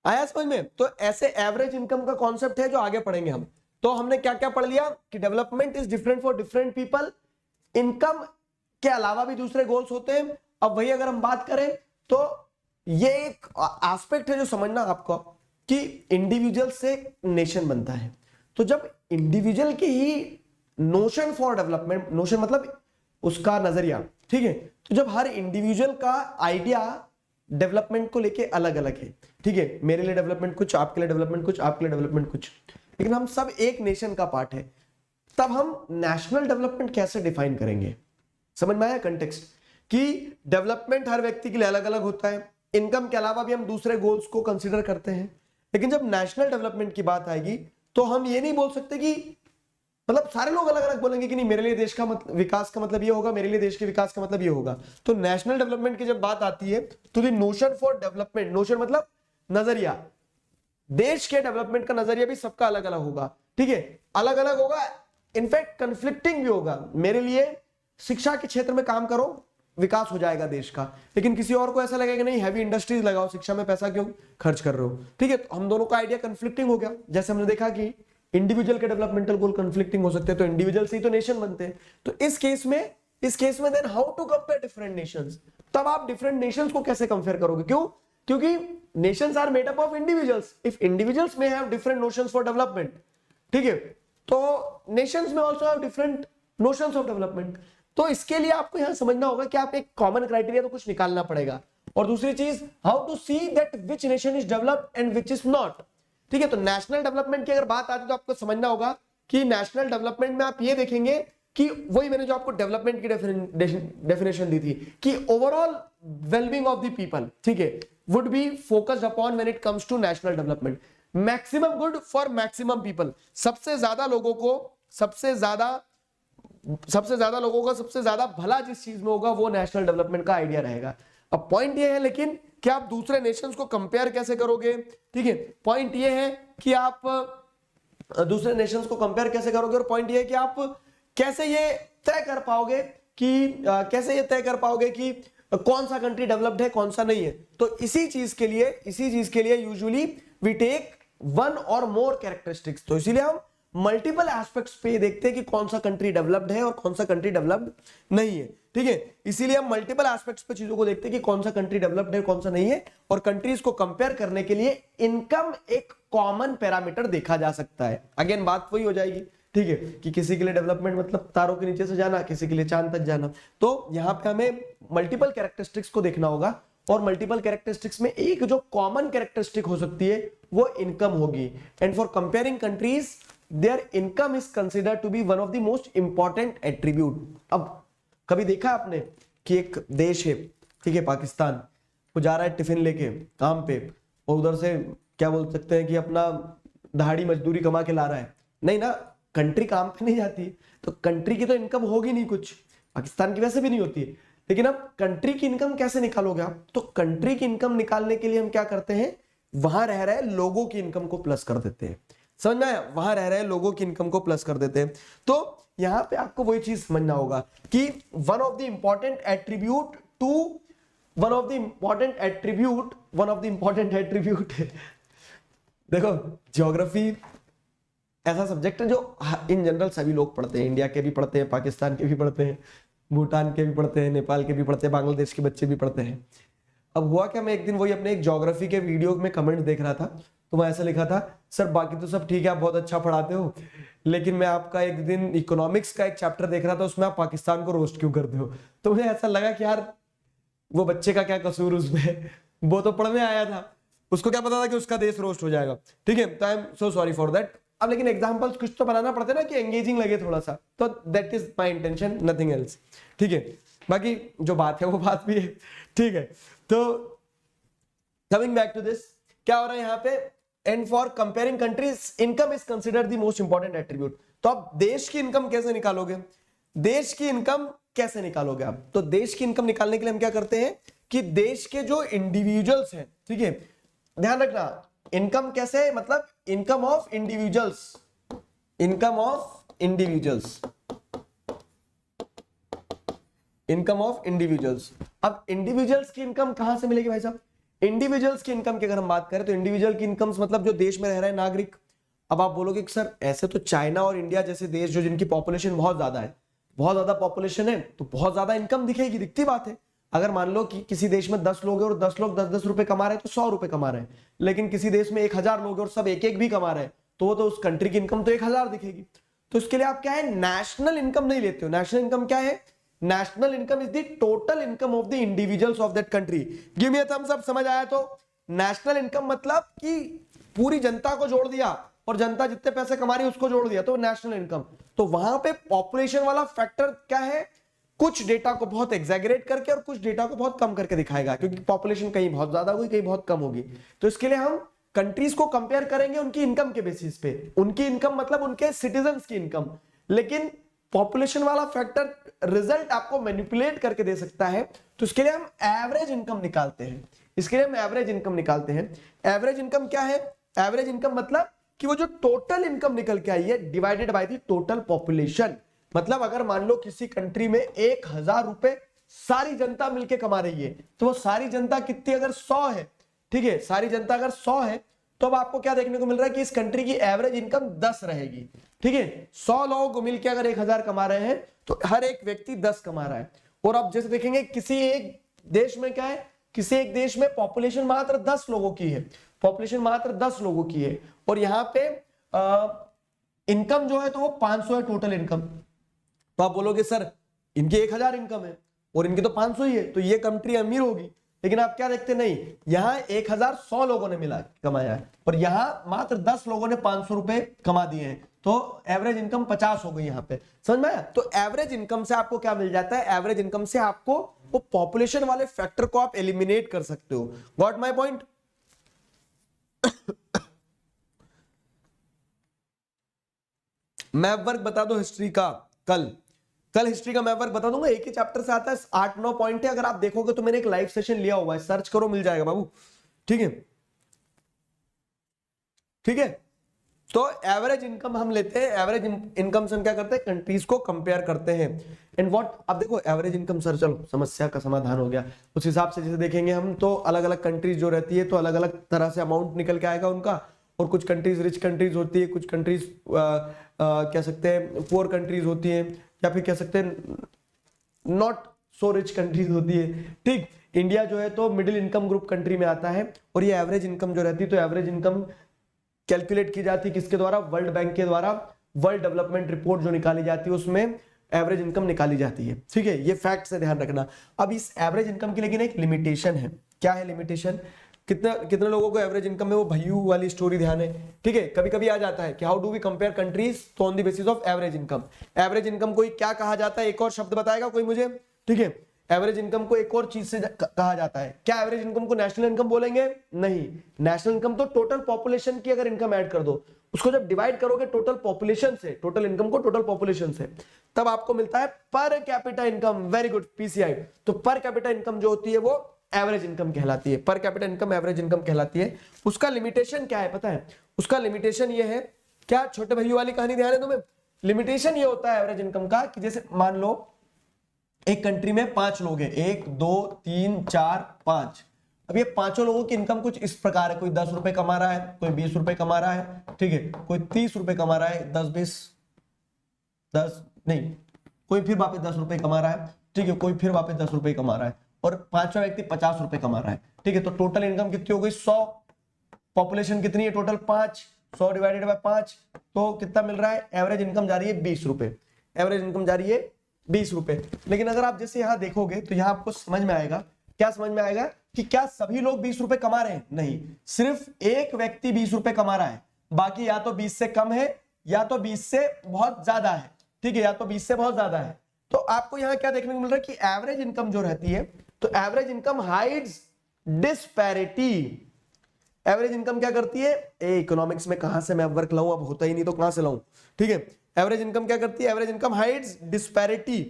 आया समझ में? तो ऐसे एवरेज इनकम का कॉन्सेप्ट है जो आगे पढ़ेंगे हम, तो हमने क्या क्या पढ़ लिया कि development is different for different people, income के अलावा भी दूसरे गोल्स होते हैं। अब वही अगर हम बात करें तो ये एक एस्पेक्ट है जो समझना आपको कि इंडिविजुअल से नेशन बनता है। तो जब इंडिविजुअल की ही नोशन फॉर डेवलपमेंट, नोशन मतलब उसका नजरिया, ठीक है, तो जब हर इंडिविजुअल का आइडिया डेवलपमेंट को लेके अलग अलग है, ठीक है, मेरे लिए डेवलपमेंट कुछ, आपके लिए डेवलपमेंट कुछ, आपके लिए डेवलपमेंट कुछ, लेकिन हम सब एक नेशन का पार्ट है, तब हम नेशनल डेवलपमेंट कैसे डिफाइन करेंगे? समझ में आया कंटेक्स्ट कि डेवलपमेंट हर व्यक्ति के लिए अलग अलग होता है, इनकम के अलावा भी हम दूसरे गोल्स को कंसीडर करते हैं, लेकिन जब नेशनल डेवलपमेंट की बात आएगी तो हम ये नहीं बोल सकते कि मतलब सारे लोग अलग अलग बोलेंगे कि नहीं मेरे लिए देश का विकास का मतलब ये होगा, मेरे लिए देश के विकास का मतलब ये होगा। तो नेशनल डेवलपमेंट की जब बात आती है तो the notion for development, notion मतलब नजरिया, देश के डेवलपमेंट का नजरिया भी सबका अलग अलग होगा, ठीक है, अलग अलग होगा, इनफैक्ट कंफ्लिक्टिंग भी होगा। मेरे लिए शिक्षा के क्षेत्र में काम करो, विकास हो जाएगा देश का, लेकिन किसी और को ऐसा लगेगा नहीं हैवी इंडस्ट्रीज लगाओ, शिक्षा में पैसा क्यों खर्च कर रहे हो, ठीक है, तो हम दोनों का आइडिया कंफ्लिक्टिंग हो गया। जैसे हमने देखा कि इंडिविजुअल के डेवलपमेंटल गोल कंफ्लिक्टिंग हो सकते हैं, तो इंडिविजुअल से ही तो नेशन बनते हैं। तो इस केस में then how to compare different nations, तब आप डिफरेंट नेशंस को कैसे कंपेयर करोगे? क्यों? क्योंकि nations are made up of individuals, if individuals may have different notions for development, ठीक है, तो nations may also have different notions of development. तो इसके लिए आपको यहां समझना होगा कि आप एक कॉमन क्राइटेरिया तो कुछ निकालना पड़ेगा, और दूसरी चीज how to see that which nation is developed and which is not, ठीक है। तो नेशनल डेवलपमेंट की अगर बात आती है तो आपको समझना होगा कि नेशनल डेवलपमेंट में आप ये देखेंगे कि वही मैंने जो आपको डेवलपमेंट की डेफिनेशन दी थी कि overall wellbeing of the people, ठीक है, would be focused upon when it comes to national development, maximum good for maximum people, सबसे ज्यादा लोगों को सबसे ज्यादा भला जिस चीज में होगा वो नेशनल डेवलपमेंट का आइडिया रहेगा। अब पॉइंट ये है लेकिन कि आप दूसरे नेशंस को कंपेयर कैसे करोगे, ठीक है, पॉइंट ये है कि आप दूसरे नेशंस को कंपेयर कैसे करोगे, और पॉइंट ये है कि आप कैसे ये तय कर पाओगे कि कौन सा कंट्री डेवलप्ड है कौन सा नहीं है। तो इसी चीज के लिए यूजुअली वी टेक वन और मोर कैरेक्टरिस्टिक्स, तो इसीलिए हम मल्टीपल एस्पेक्ट्स पे देखते हैं कि कौन सा कंट्री डेवलप्ड है और कौन सा कंट्री डेवलप्ड नहीं है, ठीक है, इसीलिए हम मल्टीपल एस्पेक्ट्स पे चीजों को देखते हैं कि कौन सा कंट्री डेवलप्ड है कौन सा नहीं है, और कंट्रीज को कंपेयर करने के लिए इनकम एक कॉमन पैरामीटर देखा जा सकता है। अगेन बात वही हो जाएगी, ठीक है, कि किसी के लिए डेवलपमेंट मतलब तारों के नीचे से जाना, किसी के लिए चांद तक जाना, तो यहाँ पे हमें मल्टीपल कैरेक्टरिस्टिक्स को देखना होगा, और मल्टीपल कैरेक्टरिस्टिक्स में एक जो कॉमन कैरेक्टरिस्टिक हो सकती है वो इनकम होगी। And for comparing countries their income is considered to be one of the most important attribute। अब कभी देखा आपने कि एक देश है, ठीक है, पाकिस्तान, वो जा रहा है टिफिन लेके काम पे, और उधर से क्या बोल सकते हैं कि अपना दहाड़ी मजदूरी कमा के ला रहा है, नहीं ना, कंट्री काम पे नहीं जाती, तो कंट्री की तो इनकम होगी नहीं कुछ, पाकिस्तान की वैसे भी नहीं होती है, लेकिन अब कंट्री की इनकम कैसे निकालोगे आप? तो कंट्री की इनकम निकालने के लिए हम क्या करते हैं, वहां रह रहे लोगों की इनकम को प्लस कर देते हैं, समझ में आया, वहां रह रहे लोगों की इनकम को प्लस कर देते हैं। तो यहां पे आपको वही चीज समझना होगा कि one of the important attribute देखो, ज्योग्राफी ऐसा सब्जेक्ट है जो इन जनरल सभी लोग पढ़ते हैं, इंडिया के भी पढ़ते हैं, पाकिस्तान के भी पढ़ते हैं, भूटान के भी पढ़ते हैं, नेपाल के भी पढ़ते हैं, बांग्लादेश के बच्चे भी पढ़ते हैं। अब हुआ क्या, मैं एक दिन वही अपने एक ज्योग्राफी के वीडियो में कमेंट देख रहा था, तो मैं ऐसा लिखा था, सर बाकी तो सब ठीक है, आप बहुत अच्छा पढ़ाते हो, लेकिन मैं आपका एक दिन इकोनॉमिक्स का एक चैप्टर देख रहा था, उसमें आप पाकिस्तान को रोस्ट क्यों करते हो? तो मुझे ऐसा लगा कि यार वो बच्चे का क्या कसूर उसमें, वो तो पढ़ने आया था, उसको क्या पता था कि उसका देश रोस्ट हो जाएगा, ठीक है, तो I am so sorry for that. अब लेकिन एग्जांपल्स कुछ तो बनाना पड़ते ना कि एंगेजिंग लगे थोड़ा सा, तो that is my intention, nothing else, ठीक है, बाकी जो बात है वो बात भी है, ठीक है। तो कमिंग बैक टू दिस, क्या हो रहा है यहाँ पे, and for comparing countries income is considered the most important attribute. तो आप देश की इनकम कैसे निकालोगे, देश की इनकम कैसे निकालोगे आप? तो देश की इनकम निकालने के लिए हम क्या करते हैं कि देश के जो इंडिविजुअल्स हैं, ठीक है, ध्यान रखना, इनकम कैसे, मतलब income of individuals, income of individuals, income of individuals. अब इंडिविजुअल्स की इनकम कहां से मिलेगी भाई साहब? इंडिविजुअल्स की इनकम की अगर हम बात करें तो इंडिविजुअल की इनकम मतलब जो देश में रह रहे हैं नागरिक, अब आप बोलोगे कि सर ऐसे तो चाइना और इंडिया जैसे देश जो जिनकी पॉपुलेशन बहुत ज्यादा है, बहुत ज्यादा पॉपुलेशन है, तो बहुत ज्यादा इनकम दिखेगी, दिखती बात है। अगर मान लो कि किसी देश में 10 लोग हैं और 10 लोग 10-10 रुपए कमा रहे हैं तो 100 रुपए कमा रहे हैं, लेकिन किसी देश में 1000 लोग हैं और सब एक एक भी कमा रहे हैं, तो उस कंट्री की इनकम तो 1000 दिखेगी। तो इसके लिए आप क्या है, नेशनल इनकम नहीं लेते हो। नेशनल इनकम क्या है? National income is the total income of the individuals of that country. Give me a thumbs up, समझ आया? तो नेशनल इनकम मतलब कि पूरी जनता को जोड़ दिया और जनता जितने पैसे कमा रही है उसको जोड़ दिया, तो नेशनल इनकम। तो वहां पे पॉपुलेशन वाला फैक्टर क्या है, कुछ डेटा को बहुत एग्जैगरेट करके और कुछ डेटा को बहुत कम करके दिखाएगा, क्योंकि पॉपुलेशन कहीं बहुत ज्यादा होगी कहीं बहुत कम होगी। तो इसके लिए हम कंट्रीज को कंपेयर करेंगे उनकी इनकम के बेसिस पे। उनकी इनकम मतलब उनके सिटीजन्स की इनकम, लेकिन पॉपुलेशन वाला फैक्टर रिजल्ट आपको मैनिपुलेट करके दे सकता है। तो इसके लिए हम एवरेज इनकम निकालते हैं। इसके लिए हम एवरेज इनकम निकालते हैं। एवरेज इनकम क्या है? एवरेज इनकम मतलब कि वो जो टोटल इनकम निकल के आई है divided by the total population. मतलब अगर मान लो किसी कंट्री में 1000 रुपए सारी जनता मिलके कमा रही है, तो वो सारी जनता कितनी, अगर 100 है, ठीक है, सारी जनता अगर 100 है, तो अब आपको क्या देखने को मिल रहा है कि इस कंट्री की एवरेज इनकम 10 रहेगी। ठीक है, 100 लोगों को मिलकर अगर 1000 कमा रहे हैं तो हर एक व्यक्ति 10 कमा रहा है। और अब जैसे देखेंगे किसी एक देश में क्या है, किसी एक देश में पॉपुलेशन मात्र 10 लोगों की है, पॉपुलेशन मात्र 10 लोगों की है, और यहाँ पे इनकम जो है तो वो 500 है टोटल इनकम। तो आप बोलोगे सर इनकी 1000 इनकम है और इनकी तो 500 ही है, तो ये कंट्री अमीर होगी। लेकिन आप क्या देखते, नहीं, यहां 1100 लोगों ने मिला कमाया है और यहां मात्र 10 लोगों ने 500 रुपए कमा दिए हैं, तो एवरेज इनकम 50 हो गई यहां पे। समझ में आया? तो एवरेज इनकम से आपको क्या मिल जाता है? एवरेज इनकम से आपको वो पॉपुलेशन वाले फैक्टर को आप एलिमिनेट कर सकते हो। Got my point? Map work बता दो हिस्ट्री का। कल हिस्ट्री का मैप वर्क बता दूंगा, एक ही चैप्टर से आता है, 8-9 पॉइंट है। अगर आप देखोगे तो मैंने एक लाइव सेशन लिया हुआ है, सर्च करो मिल जाएगा बाबू। ठीक है, ठीक है। तो एवरेज इनकम हम लेते हैं, एवरेज इनकम से हम क्या करते हैं, कंट्रीज को कंपेयर करते हैं। एंड व्हाट, अब देखो एवरेज इनकम, सर चलो समस्या का समाधान हो गया। उस हिसाब से जैसे देखेंगे हम तो अलग अलग कंट्रीज जो रहती है तो अलग अलग तरह से अमाउंट निकल के आएगा उनका। और कुछ कंट्रीज रिच कंट्रीज होती है, कुछ कंट्रीज कह सकते हैं पुअर कंट्रीज होती है, या फिर कह सकते हैं नॉट सो रिच कंट्रीज होती है। ठीक, इंडिया जो है तो मिडिल इनकम ग्रुप कंट्री में आता है। और ये एवरेज इनकम जो रहती है, तो एवरेज इनकम कैलकुलेट की जाती है किसके द्वारा? वर्ल्ड बैंक के द्वारा। वर्ल्ड डेवलपमेंट रिपोर्ट जो निकाली जाती है उसमें एवरेज इनकम निकाली जाती है। ठीक है, ये फैक्ट से ध्यान रखना। अब इस एवरेज इनकम की लेकिन एक लिमिटेशन है। क्या है लिमिटेशन? कितने लोगों को एवरेज इनकम में वो भैयू वाली स्टोरी ध्यान है? ठीक है, कभी कभी आ जाता है कि how do we compare countries, तो on the basis of average income. Average income को क्या कहा जाता है? एक और शब्द बताएगा कोई मुझे? ठीक है, एवरेज इनकम को एक और चीज से कहा जाता है। क्या एवरेज इनकम को नेशनल इनकम बोलेंगे? नहीं, नेशनल इनकम तो टोटल पॉपुलेशन की अगर इनकम ऐड कर दो, उसको जब डिवाइड करोगे टोटल पॉपुलेशन से, टोटल इनकम को टोटल पॉपुलेशन से, तब आपको मिलता है per capita income. Very good, PCI. तो पर कैपिटा इनकम जो होती है वो एवरेज इनकम कहलाती है। Per capita income average income कहलाती है। उसका लिमिटेशन क्या है पता है? उसका लिमिटेशन ये है, क्या छोटे भैया वाली कहानी ध्यान है तुम्हें? लिमिटेशन ये होता है एवरेज इनकम का कि जैसे मान लो एक कंट्री में 5 लोग हैं, 1 2 3 4 5। अब ये पांचों लोगों की इनकम कुछ इस प्रकार है, कोई 10 रुपए कमा रहा है, कोई 20 रुपए कमा रहा है, ठीक है, कोई 30 रुपए कमा रहा है, 10 नहीं, कोई फिर वापस 10 रुपए कमा रहा है, ठीक है, कोई फिर वापस 10 रुपए कमा रहा है, और पांचवा व्यक्ति 50 रुपए कमा रहा है। ठीक है, तो टोटल इनकम कितनी हो गई? 100। पॉपुलेशन कितनी है टोटल? 5। 100 डिवाइडेड बाय 5, तो कितना मिल रहा है? एवरेज इनकम जा रही है 20 रुपए। एवरेज इनकम जा रही है 20 रुपए। लेकिन अगर आप जैसे यहां देखोगे तो यहां आपको समझ में आएगा, क्या समझ में आएगा कि क्या सभी लोग 20 रुपए कमा रहे हैं? नहीं, सिर्फ एक व्यक्ति 20 रुपए कमा रहा है, बाकी या तो 20 से कम है या तो 20 से बहुत ज्यादा है। ठीक है, या तो 20 से बहुत ज्यादा है। तो आपको यहां क्या देखने को मिल रहा है कि एवरेज इनकम जो रहती है, तो average income hides disparity. Average income क्या करती है? इकोनॉमिक्स में कहां से मैं वर्क लाऊं, अब होता ही नहीं तो कहां से लाऊं। ठीक है, एवरेज इनकम क्या करती है? Average income hides disparity.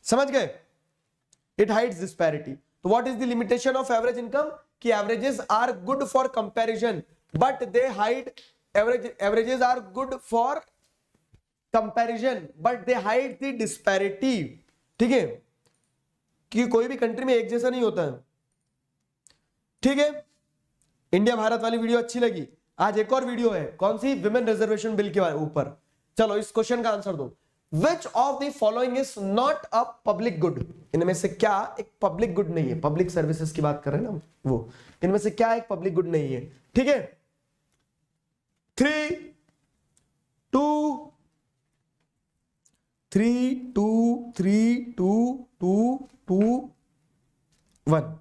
समझ गए? It hides disparity. तो what is the limitation of average income? कि averages are good for comparison but they hide, averages are good for comparison but they hide the disparity. ठीक है, कि कोई भी country में एक जैसा नहीं होता है। ठीक है, इंडिया भारत वाली वीडियो अच्छी लगी? आज एक और वीडियो है, कौन सी, विमेन रिजर्वेशन बिल के ऊपर। चलो इस क्वेश्चन का आंसर दो। Which of the following is not a public good, इनमें से क्या एक पब्लिक गुड नहीं है, पब्लिक सर्विसेज की बात कर रहे हैं ना वो, इनमें से क्या एक पब्लिक गुड नहीं है। ठीक है, 3 2 3 2 3 2 2 2 1।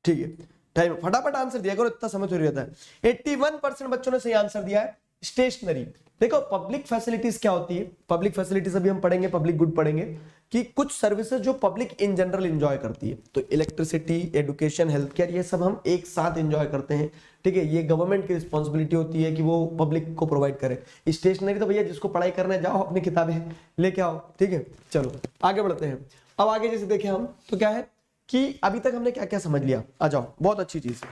ठीक है, टाइम फटाफट आंसर दिया करो, इतना समय थोड़ी रहता है। 81% बच्चों ने सही आंसर दिया है स्टेशनरी। देखो पब्लिक फैसिलिटीज क्या होती है, पब्लिक फैसिलिटीज अभी हम पढ़ेंगे, पब्लिक गुड पढ़ेंगे कि कुछ सर्विसेज जो पब्लिक इन जनरल एंजॉय करती है, तो इलेक्ट्रिसिटी, एजुकेशन, हेल्थ केयर, ये सब हम एक साथ एंजॉय करते हैं। ठीक है, ये गवर्नमेंट की रिस्पॉन्सिबिलिटी होती है कि वो पब्लिक को प्रोवाइड करे। स्टेशनरी तो भैया जिसको पढ़ाई करने जाओ अपनी किताबें लेके आओ। ठीक है, चलो आगे बढ़ते हैं। अब आगे जैसे देखें हम तो क्या है कि अभी तक हमने क्या क्या समझ लिया, आ जाओ, बहुत अच्छी चीज है।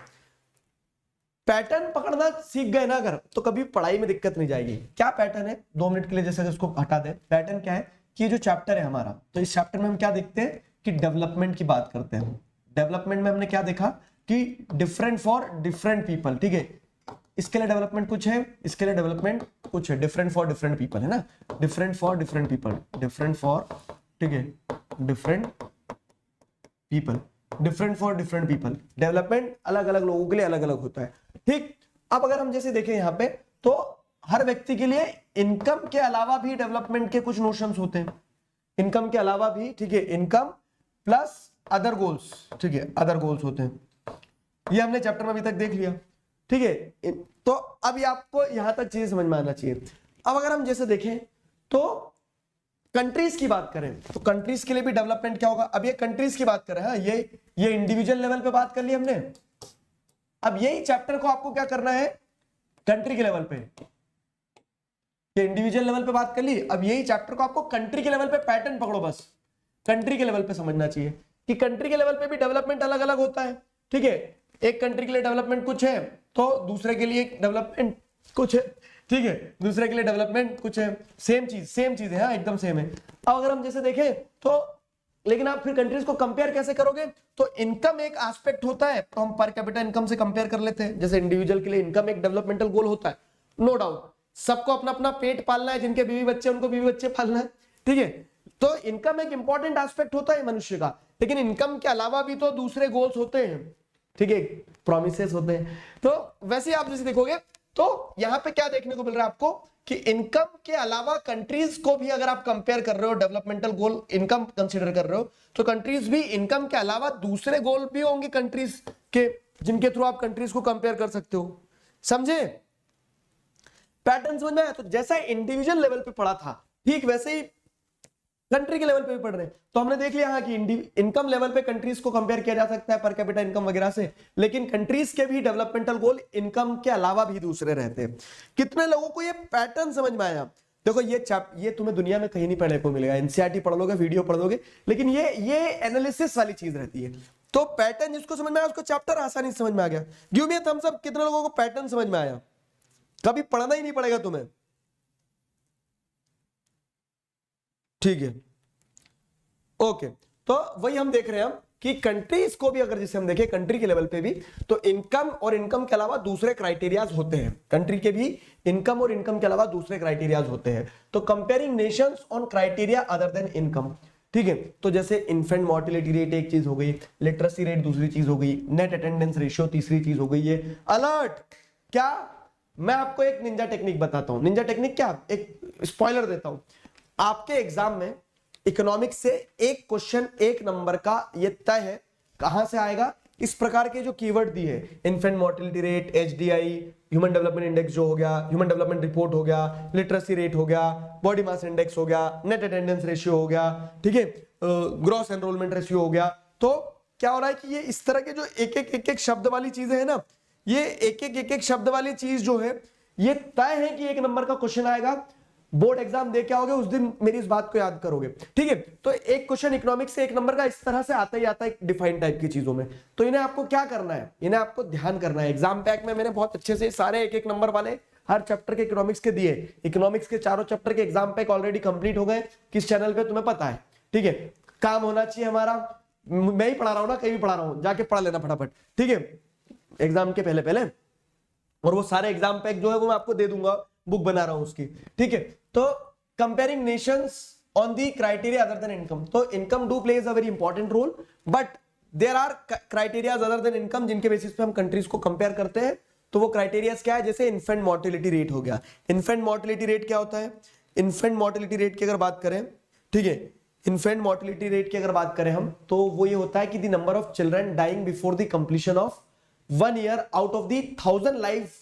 पैटर्न पकड़ना सीख गए ना अगर, तो कभी पढ़ाई में दिक्कत नहीं जाएगी। क्या पैटर्न है, 2 मिनट के लिए जैसे इसको हटा दें। पैटर्न क्या है कि ये जो चैप्टर है हमारा, तो इस चैप्टर में हम क्या देखते हैं कि डेवलपमेंट की बात करते हैं। डेवलपमेंट में हमने क्या देखा कि डिफरेंट फॉर डिफरेंट पीपल। ठीक है, इसके लिए डेवलपमेंट कुछ है, इसके लिए डेवलपमेंट कुछ है, डिफरेंट फॉर डिफरेंट पीपल है ना, different for different people, different for, ठीक है, different people, different for different people. Development अलग अलग लोगों के लिए अलग अलग होता है। ठीक, अब अगर हम जैसे देखें यहाँ पे तो हर व्यक्ति के लिए इनकम के अलावा भी डेवलपमेंट के कुछ नोशंस होते हैं, इनकम के अलावा भी। ठीक है, इनकम प्लस अदर गोल्स। ठीक है, अदर गोल्स होते हैं, ये हमने चैप्टर में अभी तक देख लिया। ठीक है, तो अभी आपको यहां तक चीज समझ में आना चाहिए। अब अगर हम जैसे देखें तो कंट्रीज की बात करें तो कंट्रीज के लिए भी डेवलपमेंट क्या होगा। अब ये कंट्रीज की बात करें, हाँ ये इंडिविजुअल लेवल पे बात कर ली हमने। अब यही चैप्टर को आपको क्या करना है कंट्री के लेवल पे, ये इंडिविजुअल लेवल पे बात कर ली, अब यही चैप्टर को आपको कंट्री के लेवल पे पैटर्न पकड़ो, बस कंट्री के लेवल पे समझना चाहिए कि कंट्री के लेवल पे भी डेवलपमेंट अलग अलग होता है। ठीक है, एक कंट्री के लिए डेवलपमेंट कुछ है तो दूसरे के लिए डेवलपमेंट कुछ है। ठीक है, दूसरे के लिए डेवलपमेंट कुछ है, सेम चीज है, हाँ एकदम सेम है। अब अगर हम जैसे देखें तो, लेकिन आप फिर कंट्रीज को कंपेयर कैसे करोगे, तो इनकम एक एस्पेक्ट होता है, तो हम पर कैपिटा इनकम से कंपेयर कर लेते हैं। जैसे इंडिविजुअल के लिए इनकम एक डेवलपमेंटल गोल होता है, नो डाउट, सबको अपना अपना पेट पालना है, जिनके बीवी बच्चे उनको बीवी बच्चे पालना है। ठीक है, तो इनकम एक इंपॉर्टेंट एस्पेक्ट होता है मनुष्य का, लेकिन इनकम के अलावा भी तो दूसरे गोल्स होते हैं। ठीक है, प्रोमिसेस होते हैं। तो वैसे आप जैसे देखोगे तो यहां पे क्या देखने को मिल रहा है आपको कि इनकम के अलावा कंट्रीज को भी अगर आप कंपेयर कर रहे हो, डेवलपमेंटल गोल इनकम कंसीडर कर रहे हो, तो कंट्रीज भी इनकम के अलावा दूसरे गोल भी होंगे कंट्रीज के, जिनके थ्रू आप कंट्रीज को कंपेयर कर सकते हो। समझे, पैटर्न समझ में आया। तो जैसा इंडिविजुअल लेवल पे पढ़ा था, ठीक वैसे ही कंट्री के लेवल पे भी पढ़ रहे हैं। तो हमने देख लिया कि इनकम लेवल पे कंट्रीज को कंपेयर किया जा सकता है पर कैपिटा इनकम वगैरह से, लेकिन कंट्रीज के भी डेवलपमेंटल गोल इनकम के अलावा भी दूसरे रहते हैं। कितने लोगों को ये पैटर्न समझ में आया। देखो ये तुम्हें दुनिया में कहीं नहीं पढ़ने को मिलेगा, एनसीईआरटी पढ़ लोगे, वीडियो पढ़ लोगे, लेकिन ये एनालिसिस वाली चीज रहती है। तो पैटर्न जिसको समझ में आया उसको चैप्टर आसानी से समझ में आ गया। Give me a thumbs up, कितने लोगों को पैटर्न समझ में आया। कभी पढ़ना ही नहीं पड़ेगा तुम्हें। ठीक है, ओके, तो वही हम देख रहे हैं हम कि कंट्रीज को भी अगर जैसे हम देखें कंट्री के लेवल पे भी, तो इनकम और इनकम के अलावा दूसरे क्राइटेरियाज होते हैं। कंट्री के भी इनकम और इनकम के अलावा दूसरे क्राइटेरियाज होते हैं। तो comparing nations on criteria other than income. ठीक है, तो जैसे इन्फेंट मोर्टेलिटी रेट एक चीज हो गई, लिटरेसी रेट दूसरी चीज हो गई, नेट अटेंडेंस रेशियो तीसरी चीज हो गई, ये अलर्ट। क्या, मैं आपको एक निंजा टेक्निक बताता हूं। निंजा टेक्निक क्या, एक स्पॉइलर देता हूं। आपके एग्जाम में इकोनॉमिक्स से एक क्वेश्चन 1 नंबर का ये तय है, कहां से आएगा, इस प्रकार के जो कीवर्ड दिए, infant mortality rate, HDI, human development index जो हो गया, ह्यूमन डेवलपमेंट रिपोर्ट हो गया, लिटरेसी रेट हो गया, बॉडी मास इंडेक्स हो गया, नेट अटेंडेंस रेशियो हो गया, ठीक है, ग्रॉस एनरोलमेंट रेशियो हो गया। तो क्या हो रहा है कि ये इस तरह के जो एक शब्द वाली चीजें है ना, ये एक शब्द वाली चीज जो है ये तय है कि 1 नंबर का क्वेश्चन आएगा। बोर्ड एग्जाम दे के आओगे उस दिन मेरी इस बात को याद करोगे। ठीक है, तो एक क्वेश्चन इकोनॉमिक्स से 1 नंबर का इस तरह से आता ही आता है डिफाइंड टाइप की चीजों में। तो इन्हें आपको क्या करना है, इन्हें आपको ध्यान करना है। एग्जाम पैक में मैंने बहुत अच्छे से सारे 1-1 नंबर वाले हर चैप्टर के इकोनॉमिक्स के दिए। इकोनॉमिक्स के चारों चैप्टर के एग्जाम पैक ऑलरेडी कंप्लीट हो गए किस चैनल पे तुम्हें पता है। ठीक है, काम होना चाहिए हमारा, मैं ही पढ़ा रहा हूं ना, कहीं भी पढ़ा रहा हूं, जाके पढ़ लेना फटाफट। ठीक है, एग्जाम के पहले और वो सारे एग्जाम पैक जो है वो मैं आपको दे दूंगा, बुक बना रहा हूं उसकी, ठीक है। तो comparing nations on the criteria other than income, तो income do plays a very important role, but there are criteria other than income जिनके बेसिस पे हम कंट्रीज को कंपेयर करते हैं। तो वो क्राइटेरिया क्या है, जैसे इन्फेंट मोर्टेलिटी रेट हो गया। इन्फेंट मोर्टेलिटी रेट क्या होता है, इन्फेंट मोर्टेलिटी रेट की अगर बात करें, ठीक है, इन्फेंट मोर्टेलिटी रेट की अगर बात करें हम, तो वो ये होता है कि the number of children dying before the completion of 1 year out of the 1000 life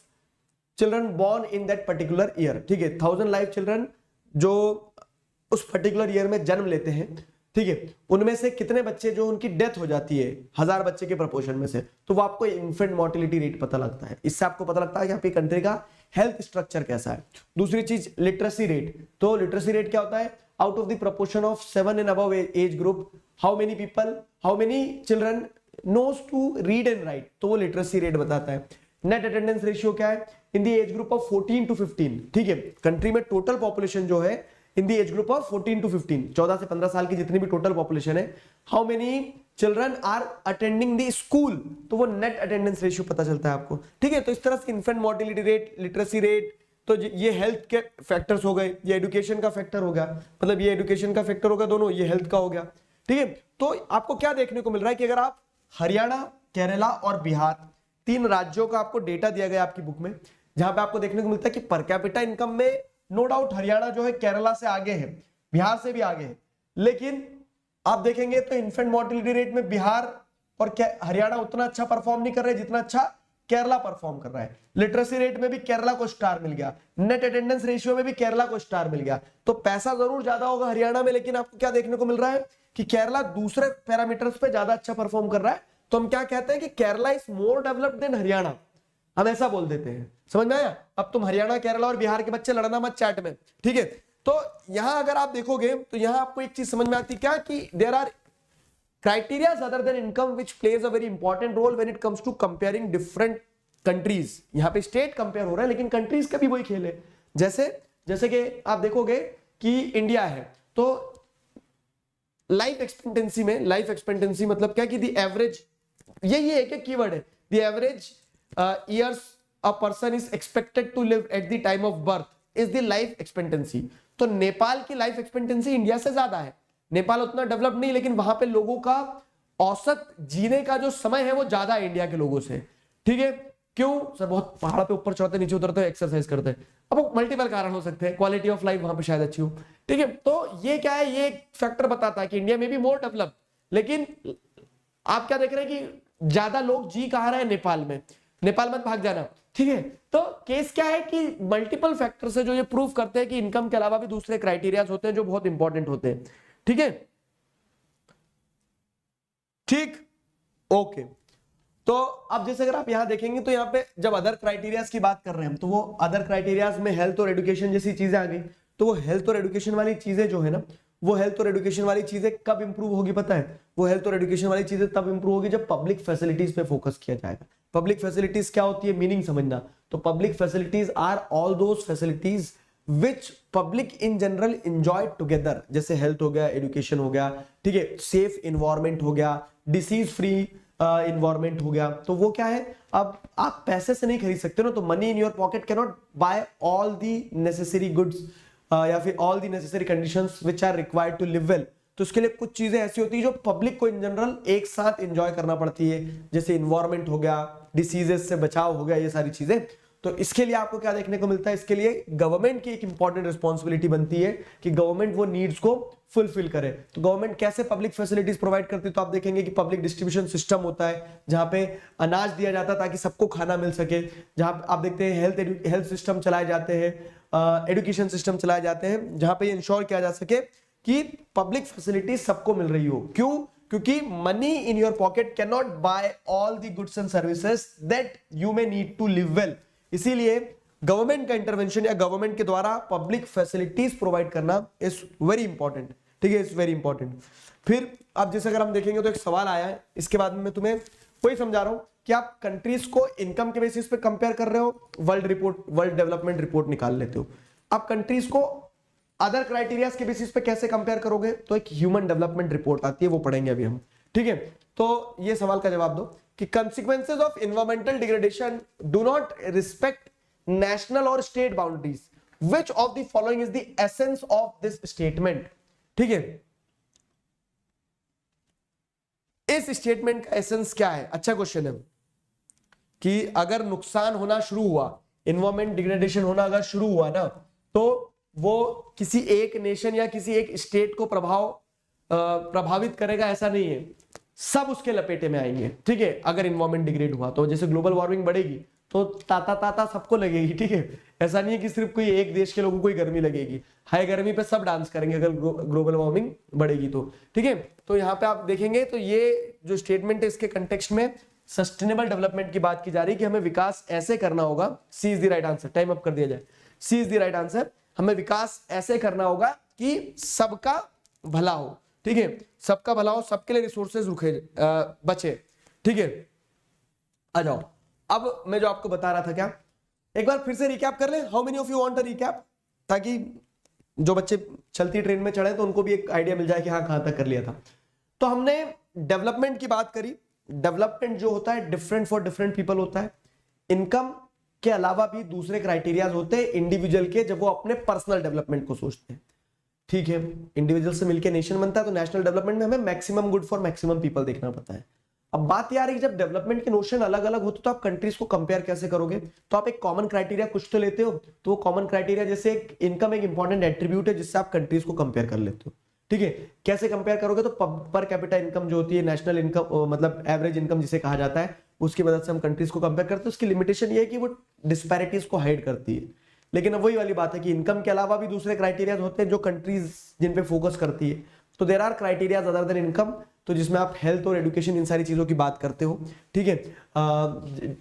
children born in that particular year, ठीक है। 1000 लाइफ चिल्ड्रन जो उस पर्टिकुलर ईयर में जन्म लेते हैं, ठीक है, उनमें से कितने बच्चे जो उनकी डेथ हो जाती है 1000 बच्चे के प्रोपोर्शन में से, तो वो आपको इन्फेंट मोर्टेलिटी रेट पता लगता है। इससे आपको पता लगता है कि आपकी कंट्री का हेल्थ स्ट्रक्चर कैसा है। दूसरी चीज लिटरेसी रेट, तो लिटरेसी रेट क्या होता है, out of the proportion of 7 and above age group how many children knows to read and write, तो वो लिटरेसी रेट बताता है। नेट अटेंडेंस रेशियो क्या है, in the age group of 14 to 15, ठीक है, कंट्री में टोटल पॉपुलेशन जो है in the age group of 14 to 15, 14 से 15 साल की जितनी भी टोटल पॉपुलेशन है, how many children are attending the school, तो वो नेट अटेंडेंस रेशियो पता चलता है आपको, ठीक है। तो इस तरह से infant mortality rate, literacy rate, तो ये हेल्थ के फैक्टर्स हो गए, ये एजुकेशन का फैक्टर हो गया, मतलब ये एजुकेशन का फैक्टर हो गया दोनों, ये हेल्थ का हो गया, ठीक है। तो आपको क्या देखने को मिल रहा है कि अगर आप हरियाणा, केरला और बिहार 3 राज्यों का आपको डेटा दिया गया आपकी बुक में, जहां पे आपको देखने को मिलता है कि पर कैपिटा इनकम में नो डाउट हरियाणा जो है केरला से आगे है, बिहार से भी आगे है, लेकिन आप देखेंगे तो इन्फेंट मोर्टेलिटी रेट में बिहार और हरियाणा उतना अच्छा परफॉर्म नहीं कर रहे जितना अच्छा केरला परफॉर्म कर रहा है। लिटरेसी रेट में भी केरला को स्टार मिल गया, नेट अटेंडेंस रेशियो में भी केरला को स्टार मिल गया। तो पैसा जरूर ज्यादा होगा हरियाणा में, लेकिन आपको क्या देखने को मिल रहा है कि केरला दूसरे पैरामीटर्स पे ज्यादा अच्छा परफॉर्म कर रहा है। तो हम क्या कहते हैं कि Kerala is more developed than Haryana, हम ऐसा बोल देते हैं। समझ में आया? अब तुम हरियाणा, केरला और बिहार के बच्चे लड़ना मत चैट में, ठीक है। तो यहां अगर आप देखोगे तो यहां आपको एक चीज समझ में आती क्या कि there are criteria other than income which plays a very important role when it comes to comparing different countries। यहां पे स्टेट कंपेयर हो रहा है लेकिन कंट्रीज का भी वही खेल है। जैसे कि आप देखोगे कि इंडिया है तो लाइफ एक्सपेक्टेंसी मतलब क्या कि द एवरेज, यही है कि कीवर्ड है, the average years a person is expected to live at the time of birth is the life expectancy। तो नेपाल की लाइफ एक्सपेक्टेंसी इंडिया से ज्यादा है। नेपाल उतना डेवलप नहीं, लेकिन वहां पे लोगों का औसत जीने का जो समय है वो ज्यादा है इंडिया के लोगों से, ठीक है। क्यों सर? बहुत पहाड़ पे ऊपर चढ़ते नीचे उतरते एक्सरसाइज करते हैं। अब मल्टीपल कारण हो सकते हैं, क्वालिटी ऑफ लाइफ वहां पे शायद अच्छी हो, ठीक है। तो ये क्या है, ये फैक्टर बताता है कि इंडिया में भी मोर डेवलप, लेकिन आप क्या देख रहे हैं कि ज्यादा लोग जी कहा रहे हैं नेपाल में, नेपाल मत भाग जाना, ठीक है। तो केस क्या है कि मल्टीपल फैक्टर से जो ये प्रूव करते हैं कि इनकम के अलावा भी दूसरे क्राइटेरियाज होते हैं जो बहुत इंपॉर्टेंट होते हैं, ठीक है, ठीक, ओके। तो अब जैसे अगर आप यहां देखेंगे तो यहां पे जब अदर क्राइटेरियाज की बात कर रहे हैं हम, तो वो अदर क्राइटेरियाज में हेल्थ और एजुकेशन जैसी चीजें आ गई। तो वो हेल्थ और एजुकेशन वाली चीजें जो है ना, वो हेल्थ और एजुकेशन वाली चीजें कब इंप्रूव होगी पता है? वो हेल्थ और एजुकेशन वाली चीजें तब इंप्रूव होगी जब पब्लिक फैसिलिटीज पे फोकस किया जाएगा। पब्लिक फैसिलिटीज क्या होती है, मीनिंग समझना। तो public facilities are all those facilities which public in general enjoy together, जैसे हेल्थ हो गया, एजुकेशन हो गया, ठीक है, सेफ इन्वायरमेंट हो गया, डिसीज फ्री इन्वायरमेंट हो गया। तो वो क्या है, अब आप पैसे से नहीं खरीद सकते ना, तो money in your pocket can not buy all the necessary goods या फिर all the necessary conditions which are required to live well. तो उसके लिए कुछ चीजें ऐसी होती है जो पब्लिक को इन जनरल एक साथ एंजॉय करना पड़ती है, जैसे इन्वायरमेंट हो गया, डिसीजेस से बचाव हो गया, ये सारी चीजें। तो इसके लिए आपको क्या देखने को मिलता है, इसके लिए गवर्नमेंट की एक इंपॉर्टेंट रिस्पॉन्सिबिलिटी बनती है कि गवर्नमेंट वो नीड्स को फुलफिल करे। तो गवर्नमेंट कैसे पब्लिक फैसिलिटीज प्रोवाइड करती है, तो आप देखेंगे कि पब्लिक डिस्ट्रीब्यूशन सिस्टम होता है जहां पे अनाज दिया जाता है ताकि सबको खाना मिल सके। जहां आप देखते हैं हेल्थ सिस्टम चलाए जाते हैं, एजुकेशन सिस्टम चलाए जाते हैं, जहां पे इंश्योर किया जा सके कि पब्लिक फैसिलिटीज सबको मिल रही हो। क्यों? क्योंकि money in your pocket can not buy all the goods and services that you may need to live well. इसीलिए गवर्नमेंट का इंटरवेंशन या गवर्नमेंट के द्वारा पब्लिक फैसिलिटीज प्रोवाइड करना इज वेरी इंपॉर्टेंट, ठीक है, इज वेरी इंपॉर्टेंट। फिर अब जैसे अगर हम देखेंगे तो एक सवाल आया है, इसके बाद में मैं तुम्हें वही समझा रहा हूं कि आप कंट्रीज को इनकम के बेसिस पे कंपेयर कर रहे हो, वर्ल्ड डेवलपमेंट रिपोर्ट निकाल लेते हो। आप कंट्रीज को अदर क्राइटेरियाज के बेसिस पे कैसे कंपेयर करोगे, तो एक ह्यूमन डेवलपमेंट रिपोर्ट आती है, वो पढ़ेंगे अभी हम, ठीक है। तो ये सवाल का जवाब दो कि consequences of environmental degradation do not respect national और state boundaries. Which of the following is the essence of this statement? ठीक है, इस स्टेटमेंट का एसेंस क्या है? अच्छा क्वेश्चन है कि अगर नुकसान होना शुरू हुआ, एनवायरमेंट डिग्रेडेशन होना अगर शुरू हुआ ना, तो वो किसी एक नेशन या किसी एक स्टेट को प्रभावित करेगा ऐसा नहीं है, सब उसके लपेटे में आएंगे। ठीक है, अगर एनवायरमेंट डिग्रेड हुआ तो जैसे ग्लोबल वार्मिंग बढ़ेगी तो ताता सबको लगेगी। ठीक है, ऐसा नहीं है कि सिर्फ कोई एक देश के लोगों को ही गर्मी लगेगी, हाई गर्मी पे सब डांस करेंगे अगर ग्लोबल वार्मिंग बढ़ेगी तो। ठीक है, तो यहाँ पे आप देखेंगे तो ये जो स्टेटमेंट है इसके कंटेक्स्ट में सस्टेनेबल डेवलपमेंट की बात की जा रही है कि हमें विकास ऐसे करना होगा। C is the right answer, time up कर दिया जाए। C is the right answer, हमें विकास ऐसे करना होगा कि सबका भला हो। ठीक है, सबका भला हो, सबके लिए रिसोर्सेज बचे। ठीक है, आ जाओ, अब मैं जो आपको बता रहा था, क्या एक बार फिर से रिकैप कर ले? How many of you want a recap, ताकि जो बच्चे चलती ट्रेन में चढ़े तो उनको भी एक आइडिया मिल जाए कि हाँ कहां तक कर लिया था। तो हमने डेवलपमेंट की बात करी। डेवलपमेंट जो होता है डिफरेंट फॉर डिफरेंट पीपल होता है। इनकम के अलावा भी दूसरे क्राइटेरियाज होते हैं इंडिविजुअल के, जब वो अपने पर्सनल डेवलपमेंट को सोचते हैं। ठीक है, इंडिविजुअल से मिलकर नेशन बनता है, तो नेशनल डेवलपमेंट में हमें maximum good for maximum people देखना पड़ता है। अब बात यार है कि जब डेवलपमेंट के नोशन अलग अलग होते तो आप कंट्रीज को कंपेयर कैसे करोगे? तो आप एक कॉमन क्राइटेरिया कुछ तो लेते हो, तो वो कॉमन क्राइटेरिया जैसे इनकम एक इंपॉर्टेंट एट्रीब्यूट है जिससे आप कंट्रीज को कंपेयर कर लेते हो। ठीक है, कैसे कंपेयर करोगे? तो पर कैपिटा इनकम जो होती है, नेशनल इनकम मतलब एवरेज इनकम जिसे कहा जाता है, उसकी मदद से हम कंट्रीज को कंपेयर करते हैं। उसकी लिमिटेशन ये है कि वो डिस्पैरिटीज को हाइड करती है। लेकिन अब वही वाली बात है कि इनकम के अलावा भी दूसरे क्राइटेरियाज होते हैं जो कंट्रीज जिन पे फोकस करती है। तो there are criterias other than income, तो जिसमें आप हेल्थ और एजुकेशन इन सारी चीजों की बात करते हो। ठीक है,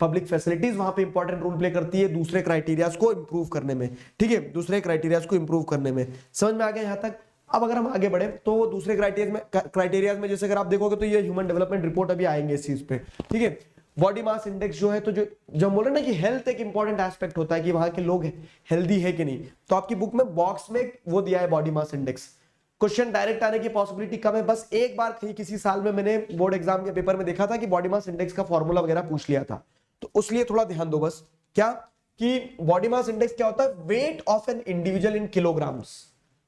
पब्लिक फैसिलिटीज वहां पे इंपॉर्टेंट रोल प्ले करती है दूसरे क्राइटेरियाज को इंप्रूव करने में। ठीक है, दूसरे क्राइटेरियाज को इंप्रूव करने में। समझ में आ गया यहाँ तक? अब अगर हम आगे बढ़े तो दूसरे क्राइटेरियाज में जैसे अगर आप देखोगे तो ये ह्यूमन डेवलपमेंट रिपोर्ट अभी आएंगे इस चीज पे। ठीक है, बॉडी मास इंडेक्स जो है, तो जो बोल रहे ना कि हेल्थ एक इंपॉर्टेंट एस्पेक्ट होता है कि वहां के लोग हेल्दी है कि नहीं, तो आपकी बुक में बॉक्स में वो दिया है body mass index. Question direct आने की पॉसिबिलिटी कम है। बस एक बार कहीं किसी साल में मैंने बोर्ड एग्जाम के पेपर में देखा था कि बॉडी मास इंडेक्स का फॉर्मूला वगैरह पूछ लिया था, तो उसलिए थोड़ा ध्यान दो बस। क्या कि बॉडी मास इंडेक्स क्या होता है? Weight of an individual in kilograms.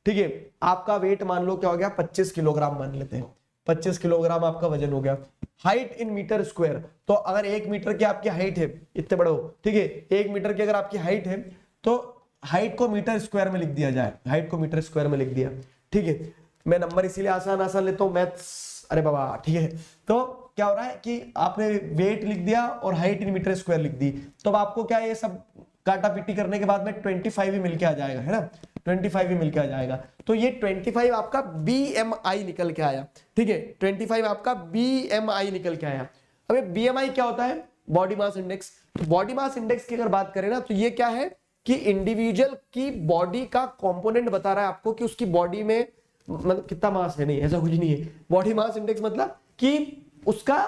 ठीक है, आपका वेट मान लो क्या हो गया, 25 किलोग्राम मान लेते हैं, 25 किलोग्राम आपका वजन हो गया। हाइट इन मीटर स्क्वायर, तो अगर 1 मीटर की आपकी हाइट है, इतने बड़े हो, ठीक है, 1 मीटर की अगर आपकी हाइट है तो हाइट को मीटर स्क्वायर में लिख दिया जाए, हाइट को मीटर स्क्वायर में लिख दिया। ठीक है, मैं नंबर इसीलिए आसान लेता हूं, मैथ्स, अरे बाबा। ठीक है, तो क्या हो रहा है कि आपने वेट लिख दिया और हाइट इन मीटर स्क्वायर लिख दी, तो अब आपको क्या ये सब काटा पीटी करने के बाद में 25 ही मिलके आ जाएगा, है ना, 25 ही मिलके आ जाएगा। तो ये 25 आपका BMI निकल के आया। ठीक है, 25 आपका BMI निकल के आया। अब ये BMI क्या होता है? Body mass index. Body mass index की अगर बात करें ना, तो ये क्या है कि इंडिविजुअल की बॉडी का कंपोनेंट बता रहा है आपको कि उसकी बॉडी में मतलब कितना मास है। नहीं, ऐसा कुछ नहीं है। बॉडी मास इंडेक्स मतलब कि उसका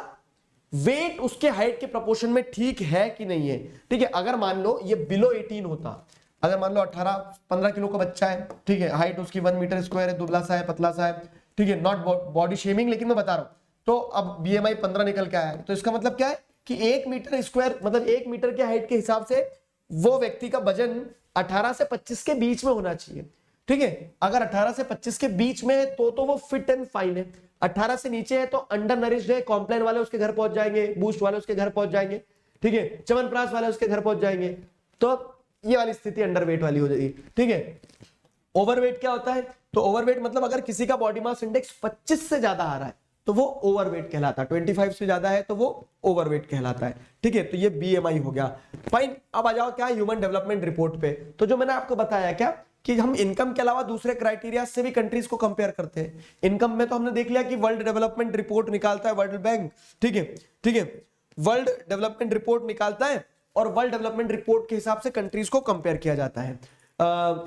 वेट उसके हाइट के प्रोपोर्शन में ठीक है कि नहीं है। ठीक है, अगर मान लो ये बिलो 18 होता, अगर मान लो 18-15 किलो का बच्चा है, ठीक है, हाइट उसकी 1 मीटर स्क्वायर है, दुबला सा है, पतला सा है, ठीक है, नॉट बॉडी शेमिंग, लेकिन मैं बता रहा हूं, तो अब BMI 15 निकल के आया है, तो इसका मतलब क्या है कि 1 मीटर स्क्वायर मतलब 1 मीटर के हाइट के हिसाब से वो व्यक्ति का वजन 18 से 25 के बीच में होना चाहिए। ठीक है, अगर 18 से 25 के बीच में है तो वो फिट एंड फाइन है। 18 से नीचे है तो अंडर नरिश्ड है, कॉम्प्लेन वाले उसके घर पहुंच जाएंगे, बूस्ट वाले उसके घर पहुंच जाएंगे, ठीक है, च्यवनप्राश वाले उसके घर पहुंच जाएंगे, तो ये वाली स्थिति अंडरवेट वाली हो जाएगी। ठीक है, ओवरवेट क्या होता है? तो ओवरवेट मतलब अगर किसी का बॉडी मास इंडेक्स 25 से ज्यादा आ रहा है तो वो ओवरवेट कहलाता है, 25 से ज्यादा है तो वो ओवरवेट कहलाता है। ठीक है, तो ये BMI हो गया। फाइन, अब आ जाओ क्या ह्यूमन डेवलपमेंट रिपोर्ट पे। तो जो मैंने आपको बताया क्या कि हम इनकम के अलावा दूसरे क्राइटेरिया से भी कंट्रीज को कंपेयर करते हैं। इनकम में तो हमने देख लिया कि वर्ल्ड डेवलपमेंट रिपोर्ट निकालता है वर्ल्ड बैंक। ठीक है, ठीक है, वर्ल्ड डेवलपमेंट रिपोर्ट निकालता है और वर्ल्ड डेवलपमेंट रिपोर्ट के हिसाब से कंट्रीज को कंपेयर किया जाता है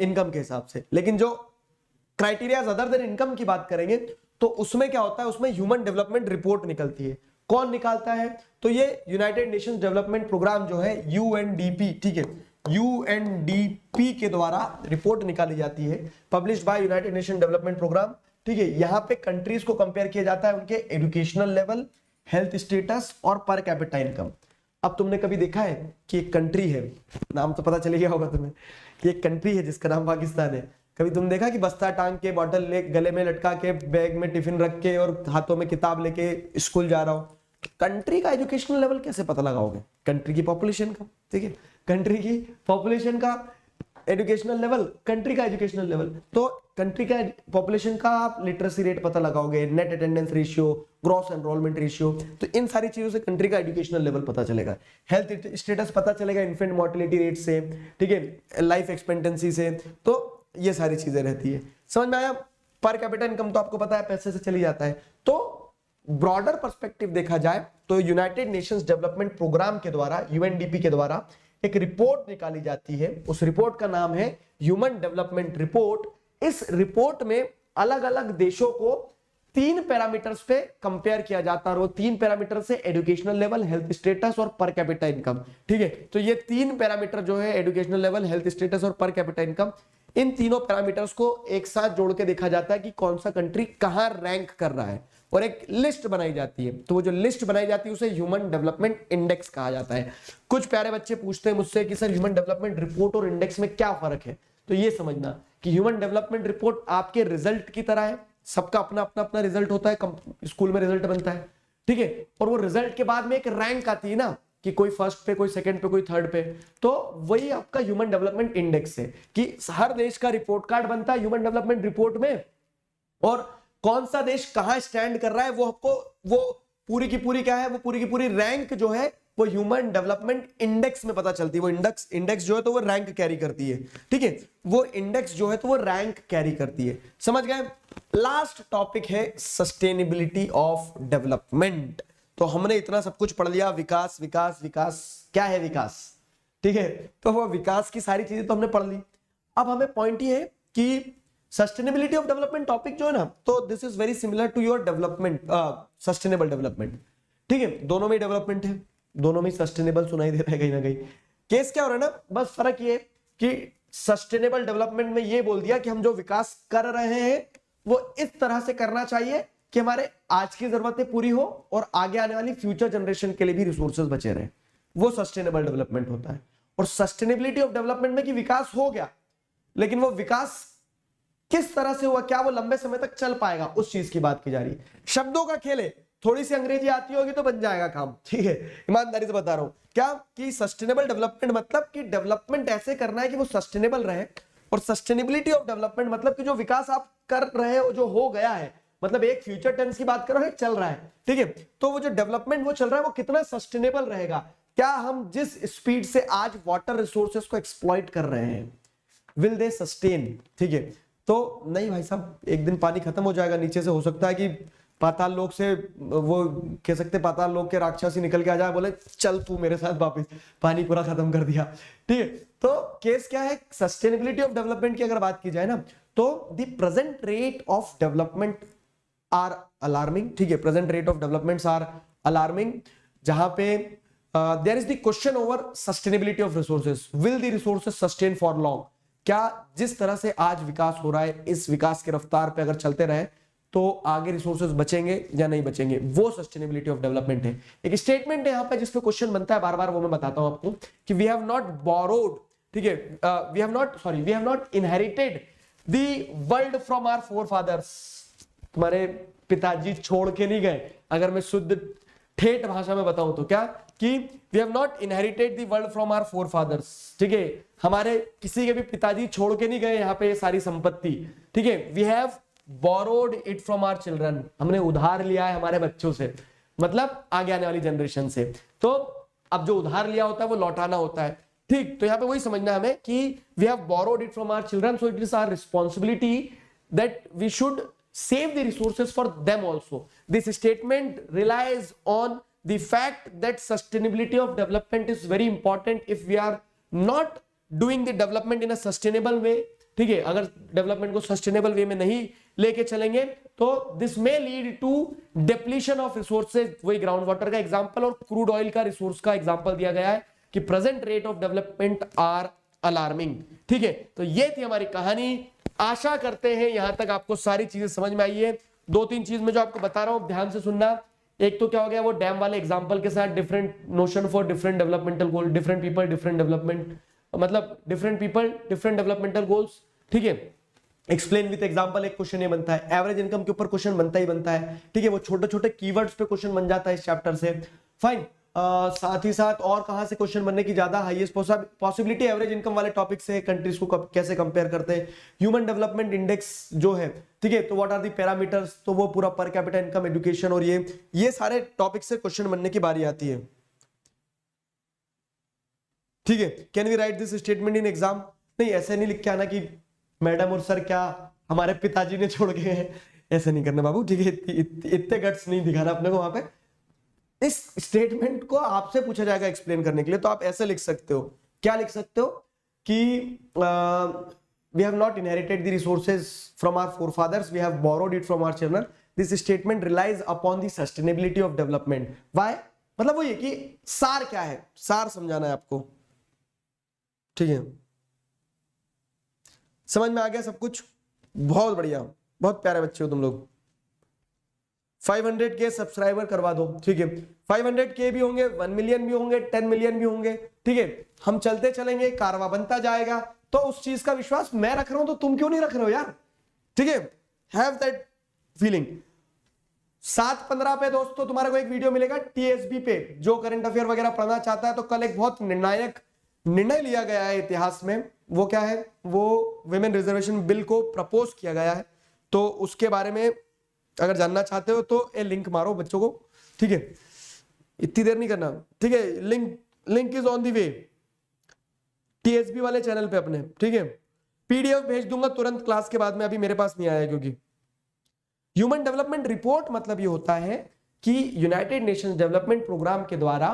इनकम के हिसाब से। लेकिन जो क्राइटेरिया अदर देन इनकम की बात करेंगे तो उसमें क्या होता है, उसमें ह्यूमन डेवलपमेंट रिपोर्ट निकलती है। कौन निकालता है? तो ये यूनाइटेड नेशंस डेवलपमेंट प्रोग्राम जो है UNDP, ठीक है, UNDP के द्वारा रिपोर्ट निकाली जाती है, published by United Nation Development Programme. ठीक है, यहाँ पे कंट्रीज को कंपेयर किया जाता है उनके एजुकेशनल लेवल, हेल्थ स्टेटस और पर कैपिटा इनकम। अब तुमने कभी देखा है कि एक कंट्री है, नाम तो पता चल गया होगा तुम्हें कि एक कंट्री है जिसका नाम पाकिस्तान है, कभी तुम देखा कि बस्ता टांग के, बॉटल ले गले में लटका के, बैग में टिफिन रख के और हाथों में किताब लेके स्कूल जा रहा हो? कंट्री का एजुकेशनल लेवल कैसे पता लगाओगे? कंट्री की पॉपुलेशन का, ठीक है, कंट्री की पॉपुलेशन का एजुकेशनल लेवल, कंट्री का एजुकेशनल लेवल। तो कंट्री का पॉपुलेशन का आप लिटरेसी रेट पता लगाओगे, net attendance ratio, gross enrolment ratio, तो इन सारी चीजों से कंट्री का एजुकेशनल लेवल पता चलेगा। हेल्थ स्टेटस पता चलेगा इन्फेंट मोर्टेलिटी रेट से, ठीक है, लाइफ एक्सपेक्टेंसी से, तो ये सारी चीजें रहती है। समझ में आया? पर कैपिटा इनकम तो आपको पता है पैसे से चली जाता है। तो ब्रॉडर पर्सपेक्टिव देखा जाए तो यूनाइटेड नेशंस डेवलपमेंट प्रोग्राम के द्वारा, यूएनडीपी के द्वारा एक रिपोर्ट निकाली जाती है। उस रिपोर्ट का नाम है ह्यूमन डेवलपमेंट रिपोर्ट। इस रिपोर्ट में अलग अलग देशों को 3 पैरामीटर्स पे कंपेयर किया जाता है और वो 3 पैरामीटर से एजुकेशनल लेवल, हेल्थ स्टेटस और पर कैपिटा इनकम, ठीक है। तो ये 3 पैरामीटर जो है, एजुकेशनल लेवल, हेल्थ स्टेटस और पर कैपिटा इनकम, इन तीनों पैरामीटर्स को एक साथ जोड़ के देखा जाता है कि कौन सा कंट्री कहां रैंक कर रहा है और एक लिस्ट बनाई जाती है। तो वो जो लिस्ट बनाई जाती है उसे ह्यूमन डेवलपमेंट इंडेक्स कहा जाता है। कुछ प्यारे बच्चे पूछते हैं मुझसे कि सर ह्यूमन डेवलपमेंट रिपोर्ट और इंडेक्स में क्या फर्क है? तो ये समझना कि ह्यूमन डेवलपमेंट रिपोर्ट आपके रिजल्ट की तरह है, सबका अपना अपना अपना रिजल्ट होता है, स्कूल में रिजल्ट बनता है, ठीक है, और वो रिजल्ट के बाद में एक रैंक आती है ना, कि कोई फर्स्ट पे, कोई सेकंड पे, कोई थर्ड पे, तो वही आपका ह्यूमन डेवलपमेंट इंडेक्स है कि हर देश का रिपोर्ट कार्ड बनता है ह्यूमन डेवलपमेंट रिपोर्ट में, और कौन सा देश कहां स्टैंड कर रहा है वो आपको, वो पूरी की पूरी क्या है, वो पूरी की पूरी रैंक जो है वो ह्यूमन डेवलपमेंट इंडेक्स में पता चलती है। वो इंडेक्स जो है तो वो रैंक कैरी करती है, ठीक है, वो इंडेक्स जो है तो वो रैंक कैरी करती है। समझ गए? लास्ट टॉपिक है सस्टेनेबिलिटी ऑफ डेवलपमेंट। तो हमने इतना सब कुछ पढ़ लिया, विकास विकास विकास, क्या है विकास, ठीक है, तो वो विकास की सारी चीजें तो हमने पढ़ ली। अब हमें पॉइंट ये है कि सस्टेनेबिलिटी ऑफ डेवलपमेंट टॉपिक जो है ना, तो this is very similar to your development, sustainable development, ठीक है, दोनों में डेवलपमेंट है, दोनों में सस्टेनेबल सुनाई दे रहा है कहीं ना कहीं। केस क्या हो रहा है ना, बस फर्क ये कि सस्टेनेबल डेवलपमेंट में ये बोल दिया कि हम जो विकास कर रहे हैं वो इस तरह से करना चाहिए कि हमारे आज की जरूरतें पूरी हो और आगे आने वाली फ्यूचर जनरेशन के लिए भी रिसोर्सेज बचे रहे, वो सस्टेनेबल डेवलपमेंट होता है। और सस्टेनेबिलिटी ऑफ डेवलपमेंट में कि विकास हो गया, लेकिन वो विकास किस तरह से हुआ, क्या वो लंबे समय तक चल पाएगा, उस चीज की बात की जा रही है। शब्दों का खेल है, थोड़ी सी अंग्रेजी आती होगी तो बन जाएगा काम, ठीक है, ईमानदारी से बता रहा हूं। क्या कि सस्टेनेबल डेवलपमेंट मतलब कि डेवलपमेंट ऐसे करना है कि वो सस्टेनेबल रहे, और सस्टेनेबिलिटी ऑफ डेवलपमेंट मतलब कि जो विकास आप कर रहे हो, जो हो गया है, मतलब एक फ्यूचर टेंस की बात कर रहे हो, चल रहा है, ठीक है, तो वो जो डेवलपमेंट वो चल रहा है वो कितना सस्टेनेबल रहेगा। क्या हम जिस स्पीड से आज वाटर रिसोर्सेज को एक्सप्लॉइट कर रहे हैं, विल दे सस्टेन, ठीक है। तो नहीं भाई साहब, एक दिन पानी खत्म हो जाएगा नीचे से, हो सकता है कि पाताल लोक से वो कह सकते पाताल लोक के राक्षसी निकल के आ जाए, बोले चल तू मेरे साथ वापस, पानी पूरा खत्म कर दिया, ठीक है। तो केस क्या है, सस्टेनेबिलिटी ऑफ डेवलपमेंट की अगर बात की जाए ना, तो the present rate of development are alarming, ठीक है, present rate of developments are alarming, जहां पे there is the question over sustainability of resources, will the resources sustain for long. क्या जिस तरह से आज विकास हो रहा है, इस विकास के रफ्तार पे अगर चलते रहे तो आगे रिसोर्सेज बचेंगे या नहीं बचेंगे, वो सस्टेनेबिलिटी ऑफ डेवलपमेंट है। एक स्टेटमेंट है यहाँ पे जिसपे क्वेश्चन बनता है बार बार, वो मैं बताता हूं आपको कि वी हैव नॉट बोरोड, ठीक है, we have not inherited the world from our forefathers. तुम्हारे पिताजी छोड़ के नहीं गए, अगर मैं शुद्ध ठेठ भाषा में बताऊं तो क्या, कि we have not inherited the world from our forefathers, ठीक है, हमारे किसी के भी पिताजी छोड़ के नहीं गए यहाँ पे ये सारी संपत्ति, ठीक है, we have borrowed it from our children, हमने उधार लिया है हमारे बच्चों से, मतलब आगे आने वाली जनरेशन से। तो अब जो उधार लिया होता है वो लौटाना होता है, ठीक, तो यहाँ पे वही समझना हमें कि we have borrowed it from our children, so it is our responsibility that we should save the resources for them also. This statement relies on the fact that sustainability of development is very important. If we are not doing the development in a sustainable way, ठीक है, अगर development को sustainable वे में नहीं लेके चलेंगे तो this may lead to depletion of resources. वही ग्राउंड वाटर का एग्जांपल और क्रूड ऑयल का रिसोर्स का एग्जांपल दिया गया है कि present rate of development are alarming, ठीक है। तो ये थी हमारी कहानी, आशा करते हैं यहां तक आपको सारी चीजें समझ में आई है। 2-3 चीज में जो आपको बता रहा हूं ध्यान से सुनना। एक तो क्या हो गया वो डैम वाले एग्जांपल के साथ different notion for different developmental goal, different people different development, मतलब different people different developmental goals, ठीक है। एक्सप्लेन विद एग्जांपल एक क्वेश्चन ये बनता है, एवरेज इनकम के ऊपर क्वेश्चन बनता ही बनता है, ठीक है। वो छोटे छोटे कीवर्ड्स पे क्वेश्चन बन जाता है इस चैप्टर से, फाइन। साथ ही साथ और कहां से क्वेश्चन बनने की ज्यादा हाईएस्ट पॉसिबिलिटी, एवरेज इनकम वाले टॉपिक से कंट्रीज को कैसे कंपेयर करते हैं, ह्यूमन डेवलपमेंट इंडेक्स जो है, ठीक है, तो व्हाट आर दी पैरामीटर्स, तो वो पूरा पर कैपिटा इनकम, एजुकेशन, और ये सारे टॉपिक से क्वेश्चन बनने की बारी आती है, ठीक है। Can we write this statement in exam? नहीं, ऐसे नहीं लिख के आना कि मैडम और सर क्या हमारे पिताजी ने छोड़ गए हैं, ऐसे नहीं करना बाबू, ठीक है। इतने गट्स नहीं दिखाना अपने को वहां पे। इस स्टेटमेंट को आपसे पूछा जाएगा एक्सप्लेन करने के लिए, तो आप ऐसे लिख सकते हो, क्या लिख सकते हो कि we have not inherited the resources from our forefathers, we have borrowed it from our children, this statement relies upon the sustainability of development. Why? मतलब वो ये कि सार क्या है, सार समझाना है आपको, ठीक है। समझ में आ गया सब कुछ? बहुत बढ़िया, बहुत प्यारे बच्चे हो तुम लोग। 500K सब्सक्राइबर करवा दो, ठीक है। 500K भी होंगे, 1 मिलियन भी होंगे, 10 मिलियन भी होंगे, ठीक है। हम चलते चलेंगे, कारवा बनता जाएगा। तो उस चीज का विश्वास मैं रख रहा हूं तो तुम क्यों नहीं रख रहे हो यार, ठीक है। Have that feeling. 7/15 पे दोस्तों तुम्हारे को एक वीडियो मिलेगा TSB पे, जो करंट अफेयर वगैरह पढ़ना चाहता है। तो कल एक बहुत निर्णायक निर्णय लिया गया है इतिहास में, वो क्या है, वो विमेन रिजर्वेशन बिल को प्रपोज किया गया है। तो उसके बारे में अगर जानना चाहते हो तो ये लिंक मारो बच्चों को, ठीक है, इतनी देर नहीं करना, ठीक है। Link is on the way TSB वाले चैनल पे अपने, ठीक है। PDF भेज दूंगा तुरंत क्लास के बाद में, अभी मेरे पास नहीं आया क्योंकि ह्यूमन डेवलपमेंट रिपोर्ट मतलब ये होता है कि यूनाइटेड नेशंस डेवलपमेंट प्रोग्राम के द्वारा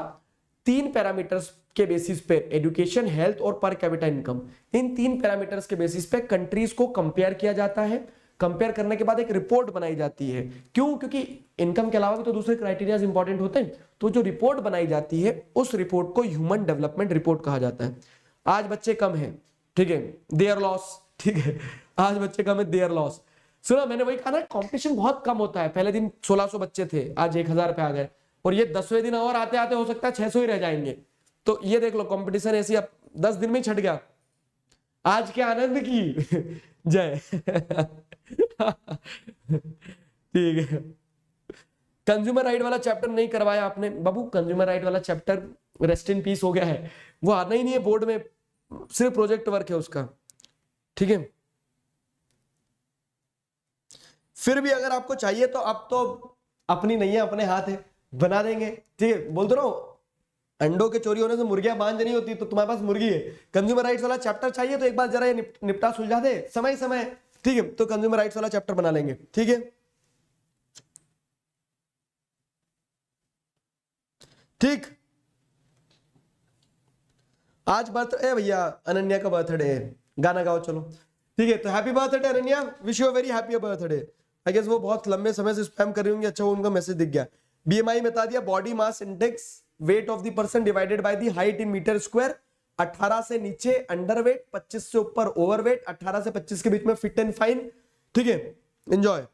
3 पैरामीटर्स के बेसिस पे, एजुकेशन, हेल्थ और पर कैपिटा इनकम, इन 3 पैरामीटर्स के बेसिस पे कंट्रीज को कंपेयर किया जाता है। कंपेयर करने के बाद एक रिपोर्ट बनाई जाती है। क्यों? क्योंकि इनकम के अलावा भी तो दूसरे क्राइटेरिया इंपॉर्टेंट होते हैं। तो जो रिपोर्ट बनाई जाती है उस रिपोर्ट को ह्यूमन डेवलपमेंट रिपोर्ट कहा जाता है। आज बच्चे कम हैं, ठीक है, देयर लॉस, ठीक है, आज बच्चे कम है, देयर लॉस। सुना, मैंने वही कहा ना, कंपटीशन बहुत कम होता है। पहले दिन 1600 बच्चे थे, आज 1000 पे आ गए, और ये 10वें दिन और आते आते हो सकता है 600 ही रह जाएंगे। तो ये देख लो, कंपटीशन ऐसी अब 10 दिन में ही छट गया। आज के आनंद की जय। ठीक है। कंज्यूमर राइट वाला चैप्टर नहीं करवाया आपने बाबू, कंज्यूमर राइट वाला चैप्टर रेस्ट इन पीस हो गया है, वो आना ही नहीं है बोर्ड में, सिर्फ प्रोजेक्ट वर्क है उसका, ठीक है। फिर भी अगर आपको चाहिए तो अब तो अपनी नहीं है, अपने हाथ है, बना देंगे, ठीक है। बोल दो ना, अंडों के चोरी होने से मुर्गियां बांझ नहीं होती, तो तुम्हारे पास मुर्गी है। कंज्यूमर राइट्स वाला चैप्टर चाहिए तो एक बार जरा ये निपटा सुलझा दे, समय समय, ठीक है। तो कंज्यूमर राइट्स वाला चैप्टर बना लेंगे, ठीक है, ठीक। आज बर्थडे भैया, अनन्या का बर्थडे है, गाना गाओ चलो, ठीक है। तो happy birthday Ananya, wish you very happy birthday. I guess वो बहुत लंबे समय से स्पैम कर रही होंगी, अच्छा वो उनका मैसेज दिख गया। BMI बता दिया, body mass index, weight of the person divided by the height in metre square. 18 से नीचे अंडरवेट, 25 से ऊपर ओवरवेट, 18 से 25 के बीच में फिट एंड फाइन, ठीक है। Enjoy.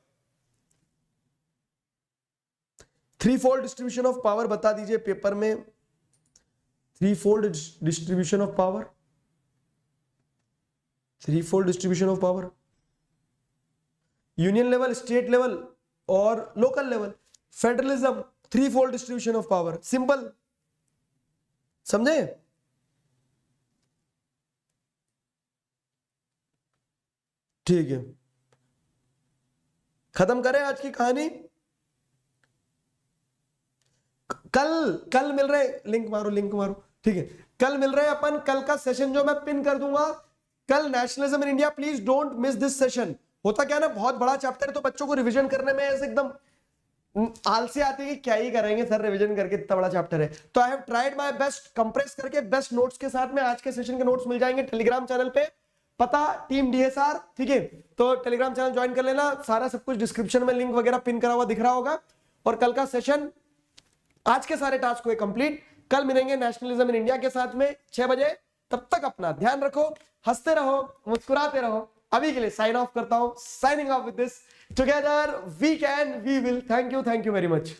3-fold distribution of power बता दीजिए पेपर में, 3-fold distribution of power, 3-fold distribution of power, union level, state level और local level, federalism, 3-fold distribution of power, simple, समझे? ठीक है, खत्म करें आज की कहानी। कल मिल रहे, लिंक मारो, ठीक है। कल मिल रहे अपन, कल का सेशन जो मैं पिन कर दूंगा, कल nationalism in India, please don't miss this session. होता क्या ना, बहुत बड़ा चैप्टर है तो बच्चों को रिवीजन करने में ऐसे एकदम आलसी आती है कि क्या ही करेंगे सर रिवीजन करके, इतना बड़ा चैप्टर है। तो I have tried my best, compress करके बेस्ट नोट्स के साथ में आज के सेशन के नोट्स मिल जाएंगे टेलीग्राम चैनल पे, पता टीम DSR, ठीक है। तो टेलीग्राम चैनल ज्वाइन कर लेना, सारा सब कुछ डिस्क्रिप्शन में लिंक वगैरह पिन करा हुआ दिख रहा होगा। और कल का सेशन, आज के सारे टास्क हुए कंप्लीट। कल मिलेंगे नेशनलिज्म इन इंडिया के साथ में 6 बजे। तब तक अपना ध्यान रखो, हंसते रहो, मुस्कुराते रहो। अभी के लिए साइन ऑफ करता हूं, signing off with this, together we can, we will. Thank you very much.